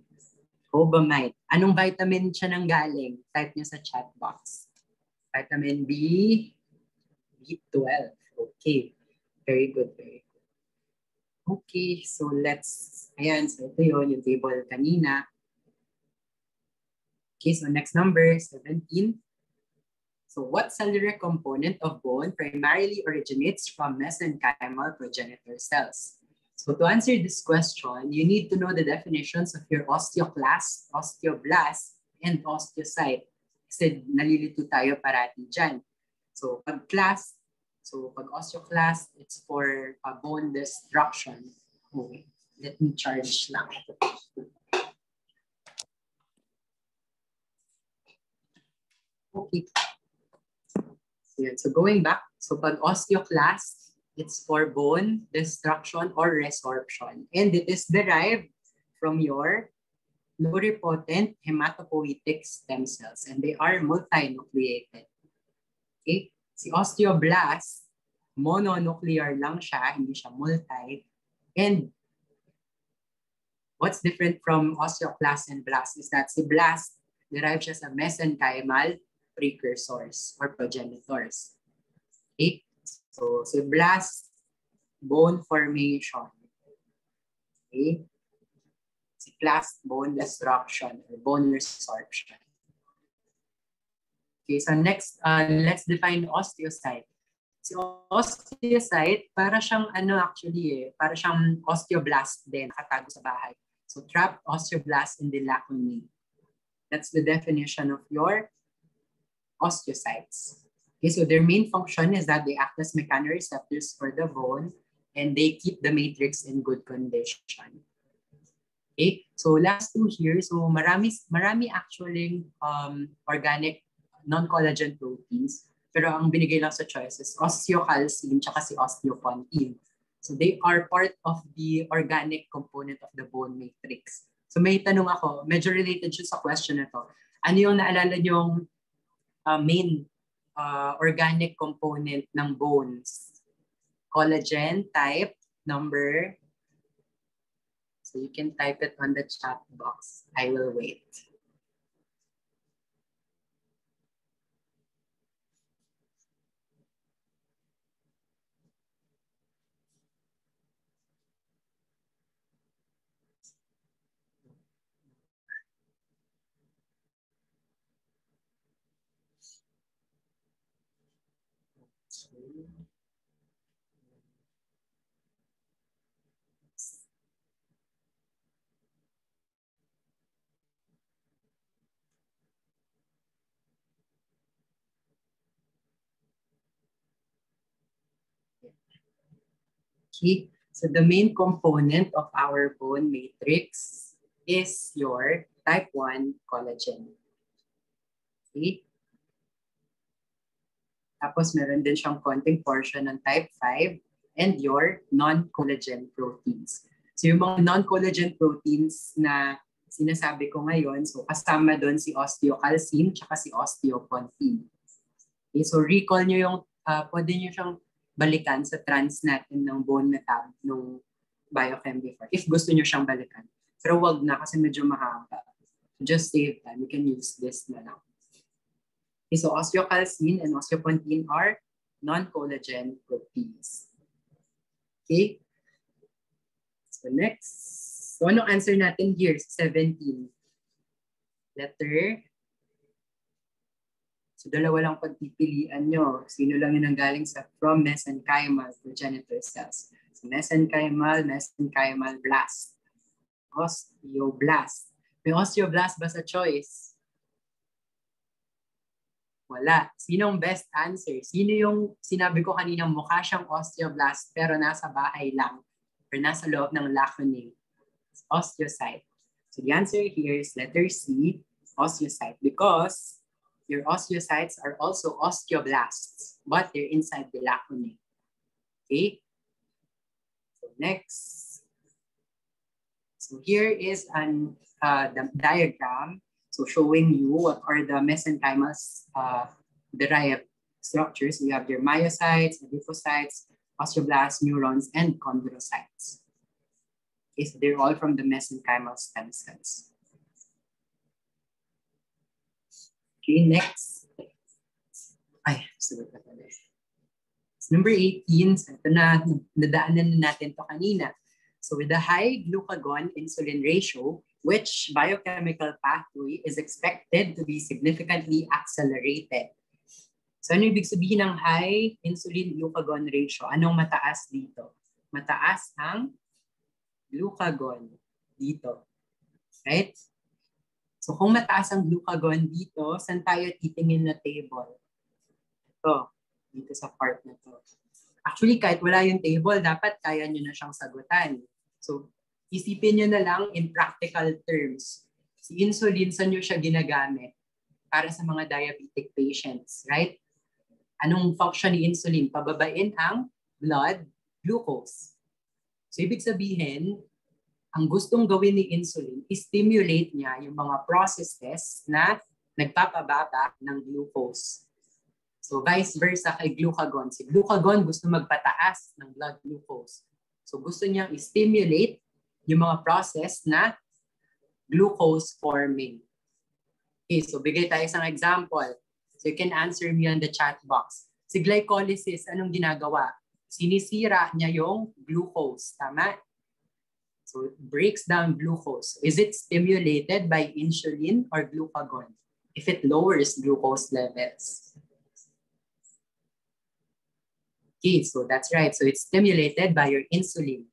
Cobamide. Anong vitamin siya nang galing? Type niyo sa chat box. Vitamin B, B12. Okay, very good, very good. Okay, so let's, ayan, so ito yun, yung table kanina. Okay, so next number, 17. So what cellular component of bone primarily originates from mesenchymal progenitor cells? So to answer this question, you need to know the definitions of your osteoclast, osteoblast, and osteocyte. Kasi nalilito tayo parati dyan. So pag class, so pag osteoclast, it's for bone destruction. Okay, let me charge lang. Okay. So going back, so pag osteoclast, it's for bone destruction or resorption. And it is derived from your pluripotent hematopoietic stem cells. And they are multinucleated. Okay? Si osteoblast, mononuclear lang siya, hindi siya multi. And what's different from osteoclast and blast is that si blast derives siya sa mesenchymal precursors or progenitors. Okay? So, si blast, bone formation. Okay? Si clast, bone destruction or bone resorption. Okay, so next, let's define osteocyte. Si osteocyte, para siyang para siyang osteoblast din, nakatago sa bahay. So trapped osteoblast in the lacunae. That's the definition of your osteocytes. Okay, so their main function is that they act as mechanoreceptors for the bone and they keep the matrix in good condition. Okay, so last two here, so marami actually organic non-collagen proteins, pero ang binigay lang sa choice is osteocalcine tsaka si osteopontin. So they are part of the organic component of the bone matrix. So may tanong ako, medyo related siya sa question na to. Ano yung naalala niyong main organic component ng bones? Collagen, type, number. So you can type it on the chat box. I will wait. Okay, so the main component of our bone matrix is your type 1 collagen. Okay? Tapos meron din siyang konting portion ng type 5 and your non-collagen proteins. So yung mga non-collagen proteins na sinasabi ko ngayon, so kasama doon si osteocalcine tsaka si osteopontin. Okay, so recall nyo yung, pwede nyo siyang balikan sa trans natin ng bone na tab ng biochem before, if gusto nyo siyang balikan. Pero wag na kasi medyo mahaba. Just save time, you can use this na lang. Okay, so osteocalcine and osteopontin are non-collagen proteins. Okay? So next, so anong answer natin here? 17. Letter. So dalawa lang pagpipilian nyo. Sino lang yun ang galing sa from mesenchymal progenitor cells. So mesenchymal blast. Osteoblast. May osteoblast ba sa choice? Wala. Sinong best answer? Sino yung sinabi ko kanina mukha siyang osteoblast pero nasa bahay lang or nasa loob ng lacunae? Osteocyte. So the answer here is letter C, osteocyte, because your osteocytes are also osteoblasts, but they're inside the lacunae. Okay? So next. So here is the diagram, so showing you what are the mesenchymal derived structures. You have your myocytes, adipocytes, osteoblasts, neurons, and chondrocytes. Okay, so they're all from the mesenchymal stem cells. Okay, next. So number 18, so ito na, nadaanan na natin to kanina. So with the high glucagon-insulin ratio, which biochemical pathway is expected to be significantly accelerated? So ano ibig sabihin ng high insulin-glucagon ratio? Anong mataas dito? Mataas ang glucagon dito. Right? So kung mataas ang glucagon dito, saan tayo titingin na table? Ito, dito sa part na to. Actually, kahit wala yung table, dapat kaya nyo na siyang sagutan. So, isipin nyo na lang in practical terms. Si insulin, saan nyo siya ginagamit? Para sa mga diabetic patients, right? Anong function ni insulin? Pababain ang blood glucose. So, ibig sabihin, ang gustong gawin ni insulin, stimulate niya yung mga processes na nagpapababa ng glucose. So, vice versa kay glucagon. Si glucagon gusto magpataas ng blood glucose. So, gusto niyang stimulate yung mga process na glucose forming. Okay, so bigay tayo isang example. So, you can answer me on the chat box. Si glycolysis, anong ginagawa? Sinisira niya yung glucose. Tama? So, it breaks down glucose. Is it stimulated by insulin or glucagon? If it lowers glucose levels. Okay, so that's right. So it's stimulated by your insulin.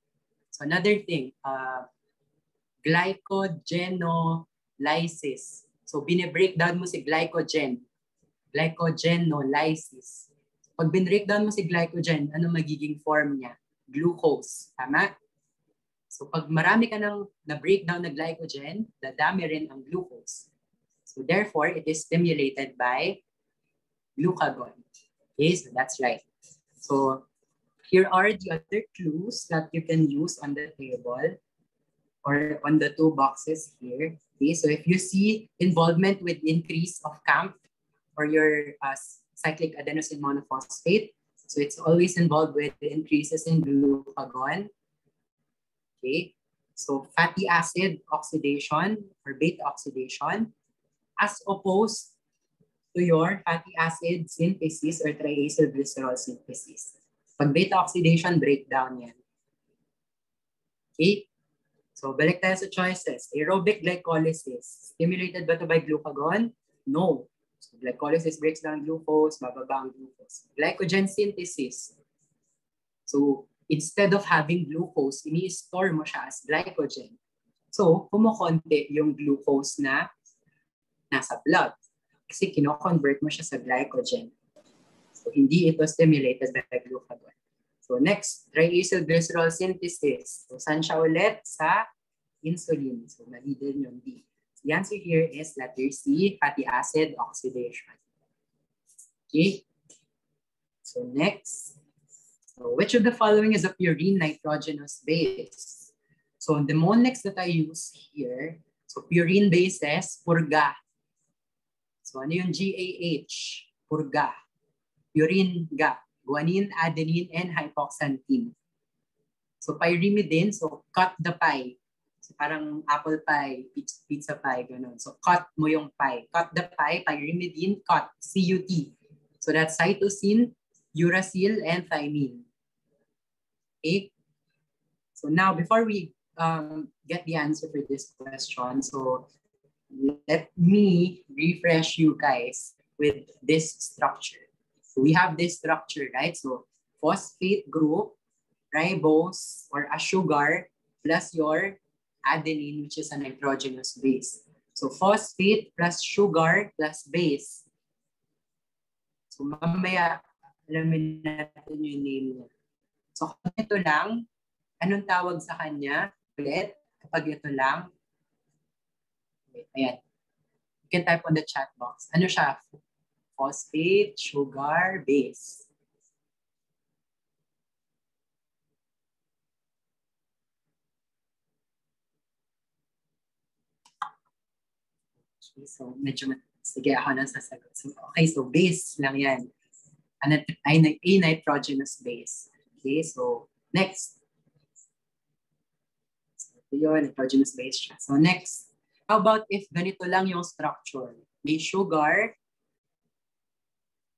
So another thing, glycogenolysis. So bine-breakdown mo si glycogen. Glycogenolysis. Pag bin-breakdown mo si glycogen, ano magiging form niya? Glucose. Tama? So pag marami ka nang na-breakdown na glycogen, dadami rin ang glucose. So therefore, it is stimulated by glucagon. Okay, so that's right. So here are the other clues that you can use on the table or on the two boxes here. Okay, so if you see involvement with increase of CAMP or your cyclic adenosine monophosphate, so it's always involved with the increases in glucagon. Okay, so fatty acid oxidation or beta oxidation as opposed to your fatty acid synthesis or triacylglycerol synthesis. Pag beta oxidation, breakdown yan. Okay? So, balik tayo sa choices. Aerobic glycolysis. Stimulated ba ito by glucagon? No. So, glycolysis breaks down glucose, bababa ang glucose. Glycogen synthesis. So, instead of having glucose, ini-store mo siya as glycogen. So, kumukonti yung glucose na nasa blood. Kasi kino-convert mo siya sa glycogen. So, hindi ito stimulated by glucagon. So, next, triacylglycerol synthesis. So, saan siya ulit? Sa insulin. So, mali din yung D. So, the answer here is letter C, fatty acid oxidation. Okay. So, next. So, which of the following is a purine nitrogenous base? So, the mnemonics that I use here, so purine bases, purga. So, ano yung GAH? Purga. Purine ga. Guanine, adenine, and hypoxanthine. So, pyrimidine, so cut the pie. So, parang apple pie, pizza pie, gano'n. So, cut mo yung pie. Cut the pie, pyrimidine, cut, CUT. So, that's cytosine, uracil, and thymine. Okay? So, now, before we get the answer for this question, so, let me refresh you guys with this structure. So we have this structure, right? So phosphate group, ribose or a sugar plus your adenine, which is a nitrogenous base. So phosphate plus sugar plus base. So mamaya alamin natin yung name niya. So ito lang, anong tawag sa kanya? Ulit, pag ito lang? Wait, ayan. You can type on the chat box. Ano siya? Phosphate, sugar, base. Okay, so medyo sige ako nang sasagot. So, okay, so base lang yan. A nitrogenous base. Okay, so next. So ito yun, nitrogenous base siya. So next, how about if ganito lang yung structure? May sugar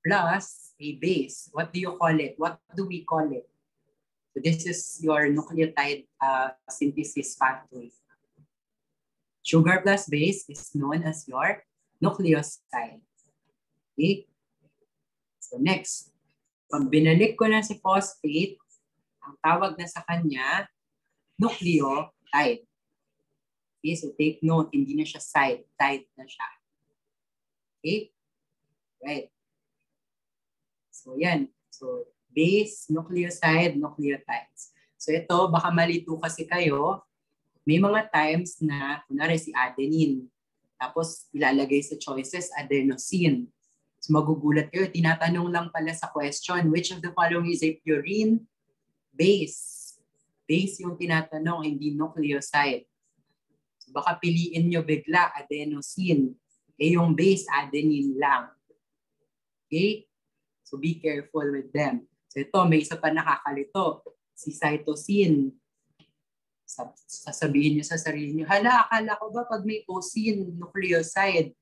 plus a base. What do you call it? What do we call it? So this is your nucleotide synthesis pathway. Sugar plus base is known as your nucleoside. Okay? So next, pag binalik ko na si phosphate, ang tawag na sa kanya, nucleotide. Okay, so take note, hindi na siya side, tide na siya. Okay? Right. So yan. So base, nucleoside, nucleotides. So ito, baka malito kasi kayo, may mga times na, kunwari si adenine, tapos ilalagay sa choices, adenosine. So magugulat kayo, tinatanong lang pala sa question, which of the following is a purine base? Base yung tinatanong, hindi nucleoside. So baka piliin nyo bigla, adenosine. Eh yung base, adenine lang. Okay? So be careful with them. So ito, may isa pa nakakalito. Si cytosine. Sasabihin niyo sa sarili niyo, hala, akala ko ba pag may osine, nucleoside,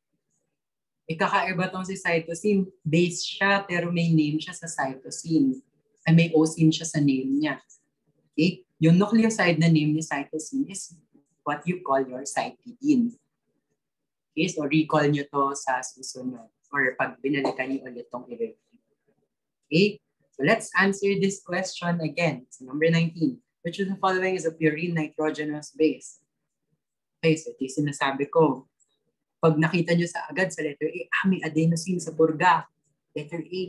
ikakaiba tong si cytosine, base siya, pero may name siya sa cytosine. Ay may osine siya sa name niya. Okay? Yung nucleoside na name ni cytosine is what you call your cytidine. Okay? So recall nyo to sa susunod or pag binalikan niyo ulit tong i-review. Okay? So let's answer this question again. So number 19. Which of the following is a purine nitrogenous base? Okay, so ito yung sinasabi ko. Pag nakita nyo sa agad sa letter A, may adenosine sa purga. Letter A.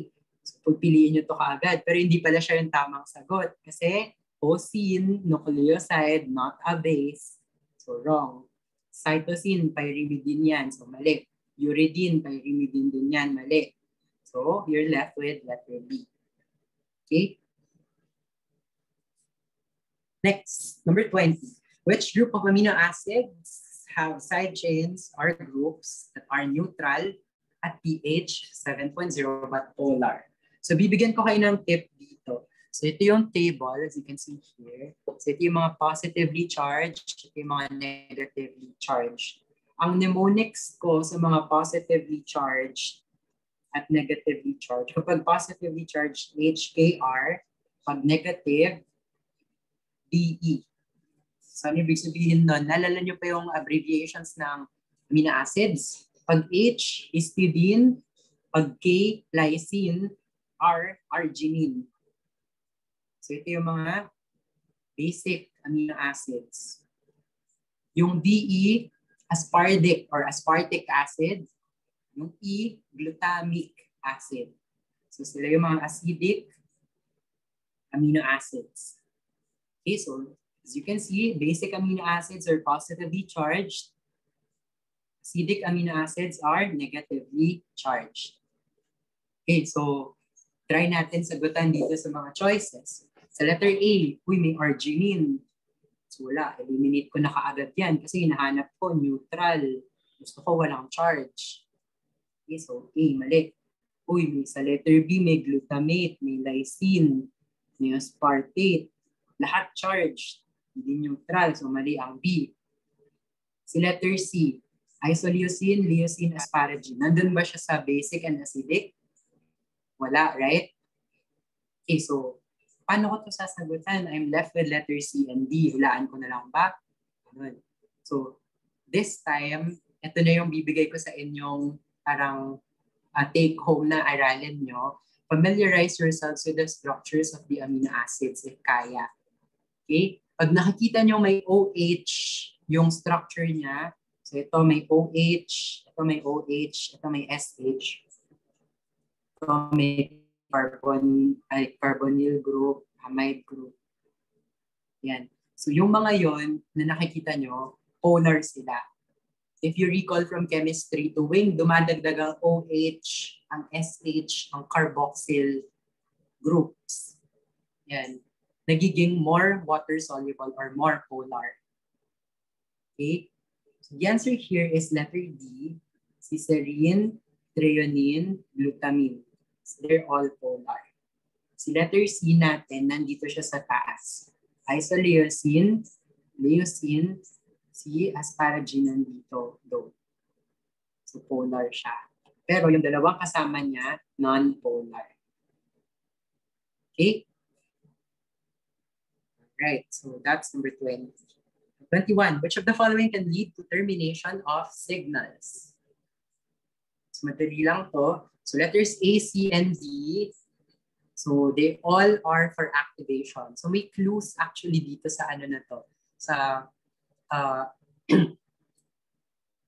So pagpiliin nyo to kaagad. Pero hindi pala siya yung tamang sagot. Kasi osine, nucleoside, not a base. So wrong. Cytosine, pyrimidine yan. So mali. Uridine, pyrimidine din yan. Mali. So you're left with letter B. Okay? Next, number 20. Which group of amino acids have side chains or groups that are neutral at pH 7.0 but polar? So bibigyan ko kayo ng tip dito. So ito yung table, as you can see here. So ito yung mga positively charged, ito yung mga negatively charged. Ang mnemonics ko sa mga positively charged at negatively charged. Kapag positively charged, HKR. Pag negative, DE. So ano ibig sabihin nun? Nalala nyo pa yung abbreviations ng amino acids? Pag H, histidine. Pag K, lysine. R, arginine. So ito yung mga basic amino acids. Yung DE, aspartic or aspartic acid. Yung E, glutamic acid. So sila yung mga acidic amino acids. Okay, so as you can see, basic amino acids are positively charged. Acidic amino acids are negatively charged. Okay, so try natin sagutan dito sa mga choices. Sa letter A, may arginine. So wala, eliminate ko na kaagad yan kasi hinahanap ko neutral. Gusto ko walang charge. Okay, so A, mali. Sa letter B, may glutamate, may lysine, may aspartate. Lahat charged, hindi neutral, so mali ang B. Si letter C, isoleucine, leucine, asparagine. Nandun ba siya sa basic and acidic? Wala, right? Okay, so paano ko ito sasagutan? I'm left with letter C and D. Hulaan ko na lang ba? So this time, ito na yung bibigay ko sa inyong parang take home na aralin nyo. Familiarize yourselves with the structures of the amino acids if kaya. Okay? Pag nakikita nyo may OH yung structure niya, so ito may OH, ito may OH, ito may SH, ito may carbonyl group, amide group. Yan. So yung mga yon na nakikita nyo, polar sila. If you recall from chemistry, tuwing dumadagdag ang OH, ang SH, ang carboxyl groups, yan, nagiging more water-soluble or more polar. Okay? So the answer here is letter D, si serine, threonine, glutamine. So they're all polar. Si letter C natin, nandito siya sa taas. Isoleucine, leucine, si asparagine nandito, though. So polar siya. Pero yung dalawang kasama niya, non-polar. Okay? Right, so that's number 20. 21, which of the following can lead to termination of signals? So madali lang to. So letters A, C, and D, so they all are for activation. So may clues actually dito sa ano na to, sa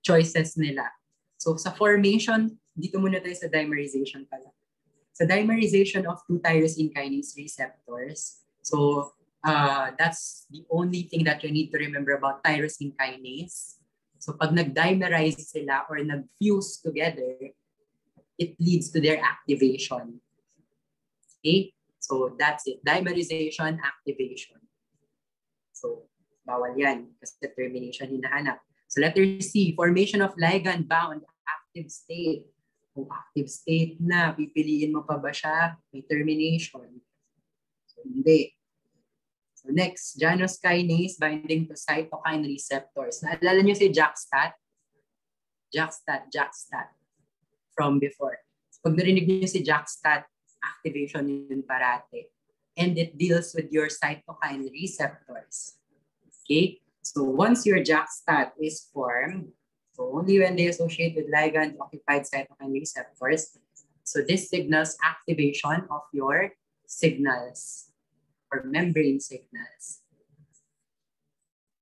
choices nila. So sa formation, dito muna tayo sa dimerization pala. Sa dimerization of 2-tyrosine kinase receptors, so that's the only thing that you need to remember about tyrosine kinase. So pag nag-dimerize sila or nag-fuse together, it leads to their activation. Okay? So that's it. Dimerization, activation. So bawal yan kasi termination hinahanap. So letter C, formation of ligand-bound active state. Kung active state na, pipiliin mo pa ba siya? May termination. So hindi. So next, Janus kinase binding to cytokine receptors. Naalala niyo si JAK-STAT? JAK-STAT from before. So pag narinig niyo si JAK-STAT, activation yun parate. And it deals with your cytokine receptors. Okay? So once your JAK-STAT is formed, so only when they associate with ligand-occupied cytokine receptors, so this signals activation of your signals or membrane signals.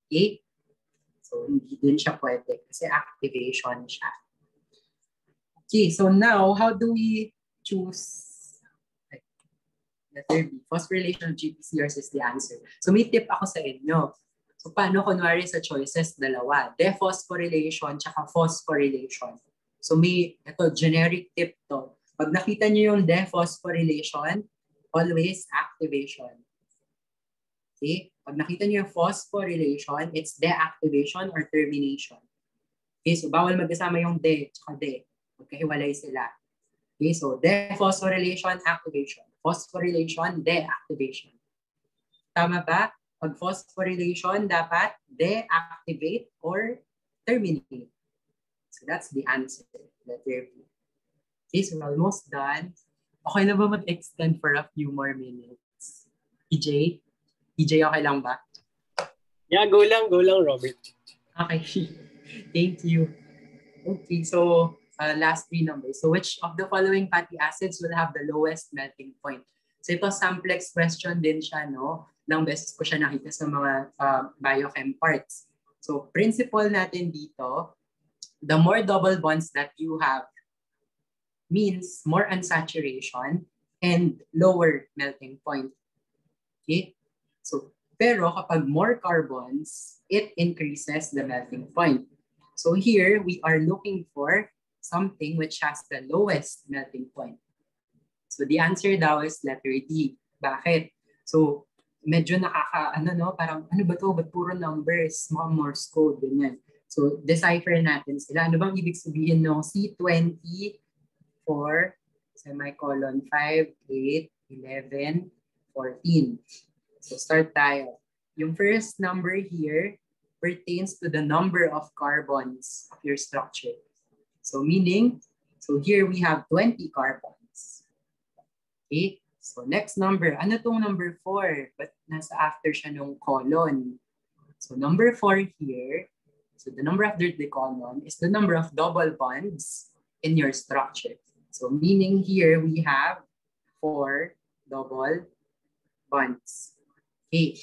Okay? So hindi din siya pwede kasi activation siya. Okay, so now how do we choose? Letter B, phosphorylation of GPCRs is the answer. So may tip ako sa inyo. So paano kunwari sa choices dalawa? Dephosphorylation tsaka phosphorylation. So may ito generic tip to. Pag nakita niyo yung dephosphorylation, always activation. Okay? Pag nakita niyo yung phosphorylation, it's deactivation or termination. Okay, so bawal magkasama yung de tsaka de. Magkahiwalay sila. Okay, so dephosphorylation, activation. Phosphorylation, deactivation. Tama ba? Pag phosphorylation, dapat deactivate or terminate. So that's the answer. Letter B. Okay, so we're almost done. Okay na ba mag-extend for a few more minutes? EJ? EJ, okay lang ba? Yeah, go lang, Robert. Okay. Thank you. Okay, so last three numbers. So which of the following fatty acids will have the lowest melting point? So ito samplex question din siya, no? Nang beses ko siya nakita sa mga biochem parts. So principle natin dito, the more double bonds that you have means more unsaturation and lower melting point. Okay? So, pero kapag more carbons, it increases the melting point. So here, we are looking for something which has the lowest melting point. So the answer daw is letter D. Bakit? So, medyo parang ano ba to? Ba't puro numbers? Mga Morse code, ganyan. So, decipher natin sila. Ano bang ibig sabihin ng C20, 4, semicolon 5, 8, 11, 14. So start tayo. Yung first number here pertains to the number of carbons of your structure. So meaning, so here we have 20 carbons. Okay, so next number. Ano tong number 4? But nasa after siya nung colon. So number 4 here, so the number after the colon is the number of double bonds in your structure. So meaning here we have 4 double bonds. Okay.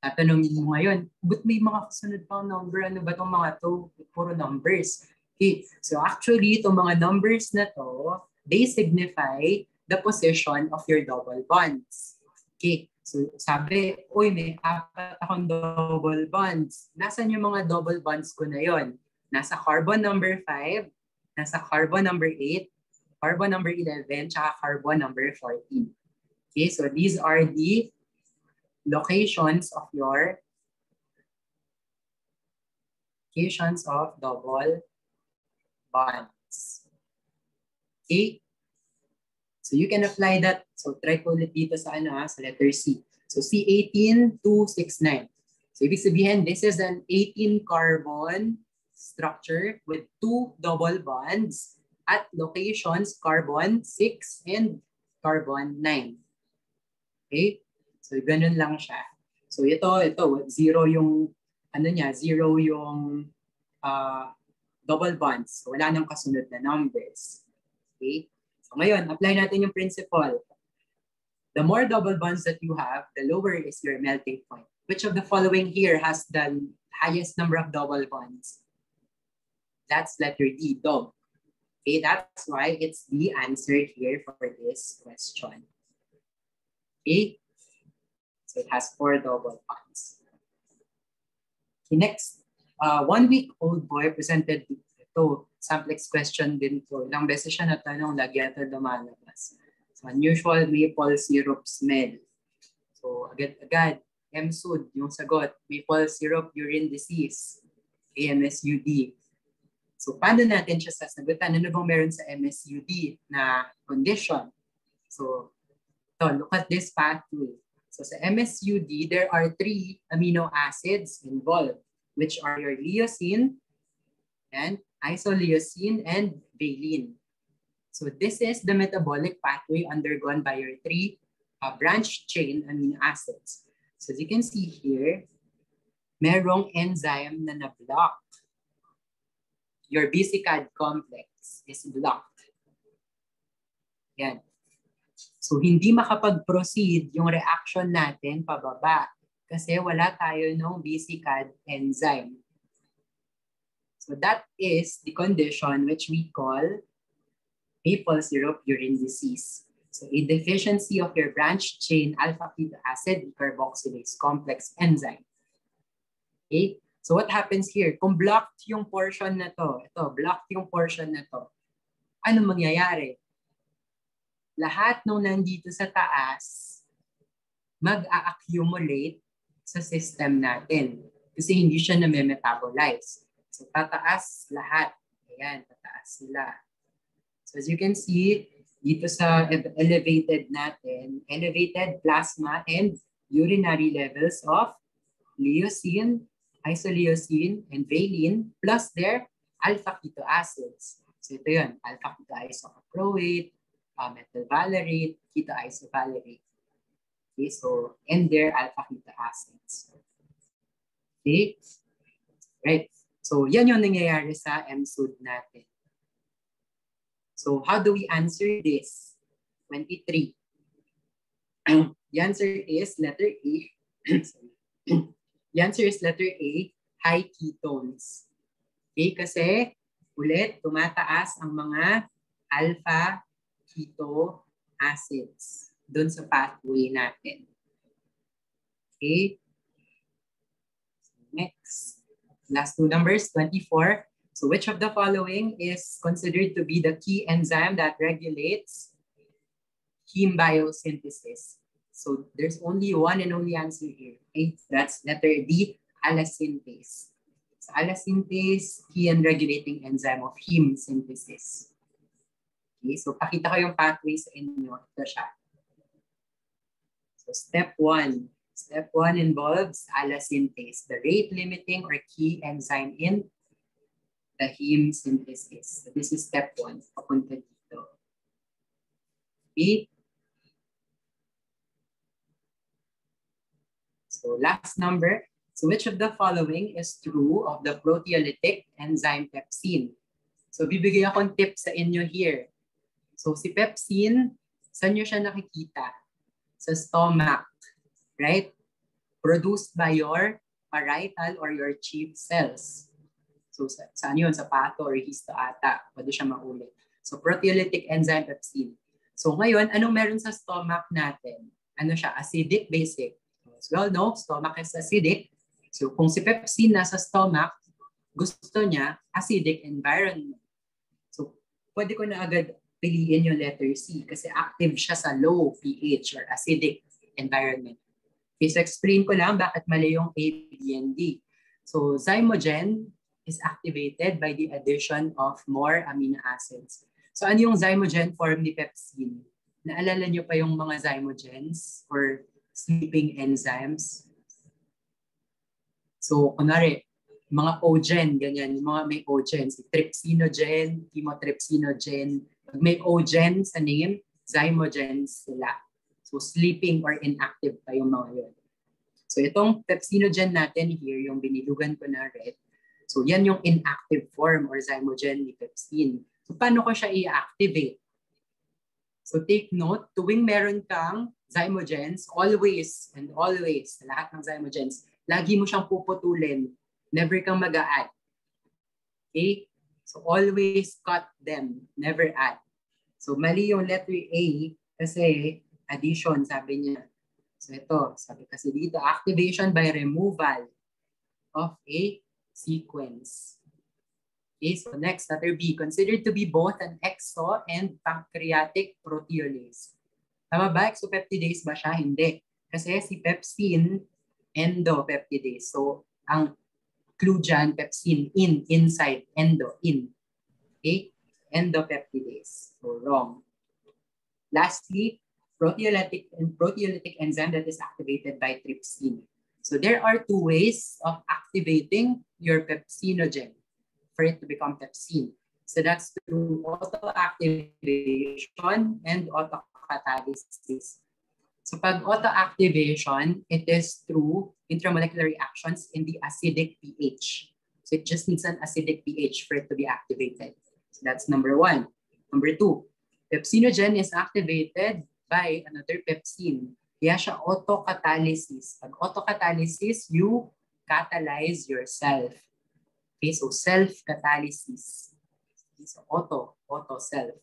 Tatanungin mo ngayon, ba't may mga kasunod pang number? Ano ba itong mga to? Puro numbers. Okay. So actually, itong mga numbers na to, they signify the position of your double bonds. Okay. So sabi, uy, may 4 akong double bonds. Nasaan yung mga double bonds ko na yon? Nasa carbon number 5, nasa carbon number 8, carbon number 11, tsaka carbon number 14. Okay, so these are the locations of your double bonds. Okay? So you can apply that. So try ko ulit dito sa sa letter C. So C18, 2, 6, 9. So ibig sabihin, this is an 18 carbon structure with 2 double bonds at locations carbon 6 and carbon 9. Okay? So ganun lang siya. So ito, 0 yung zero yung double bonds. So wala nang kasunod na numbers. Okay? So ngayon, apply natin yung principle. The more double bonds that you have, the lower is your melting point. Which of the following here has the highest number of double bonds? That's letter D, dog. Okay, that's why it's the answer here for this question. Okay, so it has 4 double bonds. Okay, next, 1-week-old boy presented ito. Samplex question din to. Ilang beses siya natanong, lagi ito lumalabas. So, unusual maple syrup smell. So, agad-agad, MSUD, yung sagot, maple syrup urine disease, MSUD. So, paano natin siya sasagutan? Ano bang meron sa MSUD na condition? So, look at this pathway. So, sa MSUD, there are 3 amino acids involved, which are your leucine, and isoleucine, and valine. So, this is the metabolic pathway undergone by your 3 branch chain amino acids. So, as you can see here, merong enzyme na na-block. Your BCCAD complex is blocked. Yan. So, hindi makapag-proceed yung reaction natin pababa kasi wala tayo ng BCCAD enzyme. So, that is the condition which we call maple syrup urine disease. So, a deficiency of your branch chain alpha-keto acid carboxylase complex enzyme. Okay? So, what happens here? Kung blocked yung portion na to, blocked yung portion na to, ano mangyayari? Lahat nung nandito sa taas, mag-a-accumulate sa system natin. Kasi hindi siya na-metabolize. So, tataas lahat. Ayan, tataas sila. So, as you can see, dito sa elevated natin, elevated plasma and urinary levels of leucine, isoleucine, and valine, plus their alpha-keto acids. So, ito yun, alpha-keto isocaproate, methylvalerate, keto isovalerate. Okay, so, and their alpha-keto acids. Okay? Right. So, yan yung nangyayari sa MSUD natin. So, how do we answer this? 23. The answer is letter A. The answer is letter A, high ketones. Okay, kasi ulit, tumataas ang mga alpha-keto acids dun sa pathway natin. Okay. Next. Last 2 numbers, 24. So which of the following is considered to be the key enzyme that regulates heme biosynthesis? So there's only one and only answer here. Okay? That's letter D, allosyntase. So allosyntase, key and regulating enzyme of heme synthesis. Okay, so pakita ko yung pathway sa inyo. Ito siya. So step 1. Step 1 involves allosyntase, the rate-limiting or key enzyme in the heme synthesis. So this is step 1. Papunta dito. Okay. So last number. So which of the following is true of the proteolytic enzyme pepsin? So bibigay akong tip sa inyo here. So si pepsin, saan nyo siya nakikita? Sa stomach. Right? Produced by your parietal or your chief cells. So saan yun? Sa pato or histoata. Pwede siya maulit. So proteolytic enzyme pepsin. So ngayon, anong meron sa stomach natin? ano siya, acidic, basic. As we all know, stomach is acidic. So kung si pepsin nasa stomach, gusto niya acidic environment. So pwede ko na agad piliin yung letter C kasi active siya sa low pH or acidic environment. Okay, so explain ko lang bakit mali yung A, B, and D. So zymogen is activated by the addition of more amino acids. So ano yung zymogen form ni pepsin? Naalala niyo pa yung mga zymogens or sleeping enzymes? So kunwari, mga ogen, ganyan, yung mga may ogen, si trypsinogen, chymotrypsinogen. Pag may ogen sa name, zymogens sila. So sleeping or inactive pa yung mga yun. So itong pepsinogen natin here, yung binilugan ko na red, so yan yung inactive form or zymogen ni pepsin. So paano ko siya i-activate? So take note, tuwing meron kang zymogens, always and always, lahat ng zymogens, lagi mo siyang puputulin. Never kang mag-a-add. Okay? So always cut them, never add. So mali yung letter A kasi addition, sabi niya. So ito, sabi kasi dito, activation by removal of a sequence. Okay, so next, letter B, considered to be both an exo and pancreatic proteolase. Tama ba? Exopeptidase ba siya? Hindi. Kasi si pepsin, endopeptidase. So, ang clue dyan, pepsin, inside, endo, in. Okay? Endopeptidase. So, wrong. Lastly, proteolytic enzyme that is activated by trypsin. So, there are two ways of activating your pepsinogen for it to become pepsin. So that's through autoactivation and autocatalysis. So pag autoactivation, it is through intramolecular reactions in the acidic pH. So it just needs an acidic pH for it to be activated. So that's number one. Number two, pepsinogen is activated by another pepsin. Kaya siya autocatalysis. Pag autocatalysis, you catalyze yourself. Okay, so self-catalysis. Okay, so auto-self.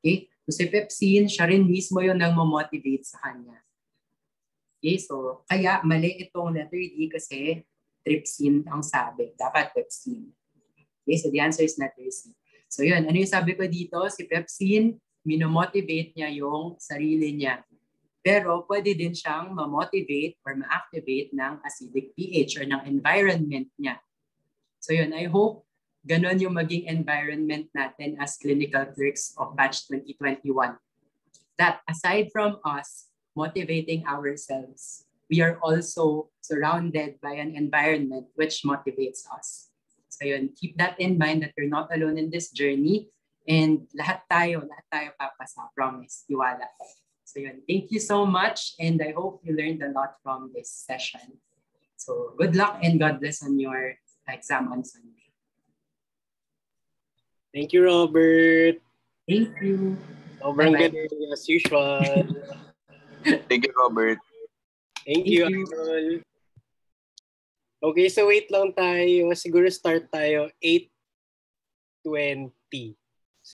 Okay, so si pepsin, siya rin mismo yung nang-motivate sa kanya. Okay, so kaya mali itong letter D kasi trypsin ang sabi. Dapat pepsin. Okay, so the answer is letter C. So yun, ano yung sabi ko dito? Si pepsin, minomotivate niya yung sarili niya. Pero pwede din siyang ma-motivate or ma-activate ng acidic pH or ng environment niya. So yun, I hope ganon yung maging environment natin as clinical clerks of batch 2021. That aside from us motivating ourselves, we are also surrounded by an environment which motivates us. So yun, keep that in mind that you're not alone in this journey and lahat tayo papasa, promise, tiwala. So yun, thank you so much and I hope you learned a lot from this session. So good luck and God bless on your exam on Sunday. Thank you, Robert. Thank you. Sobrang galing as usual. Thank you, Robert. Thank you, Idol. Okay, so wait lang tayo. Siguro start tayo 8:20.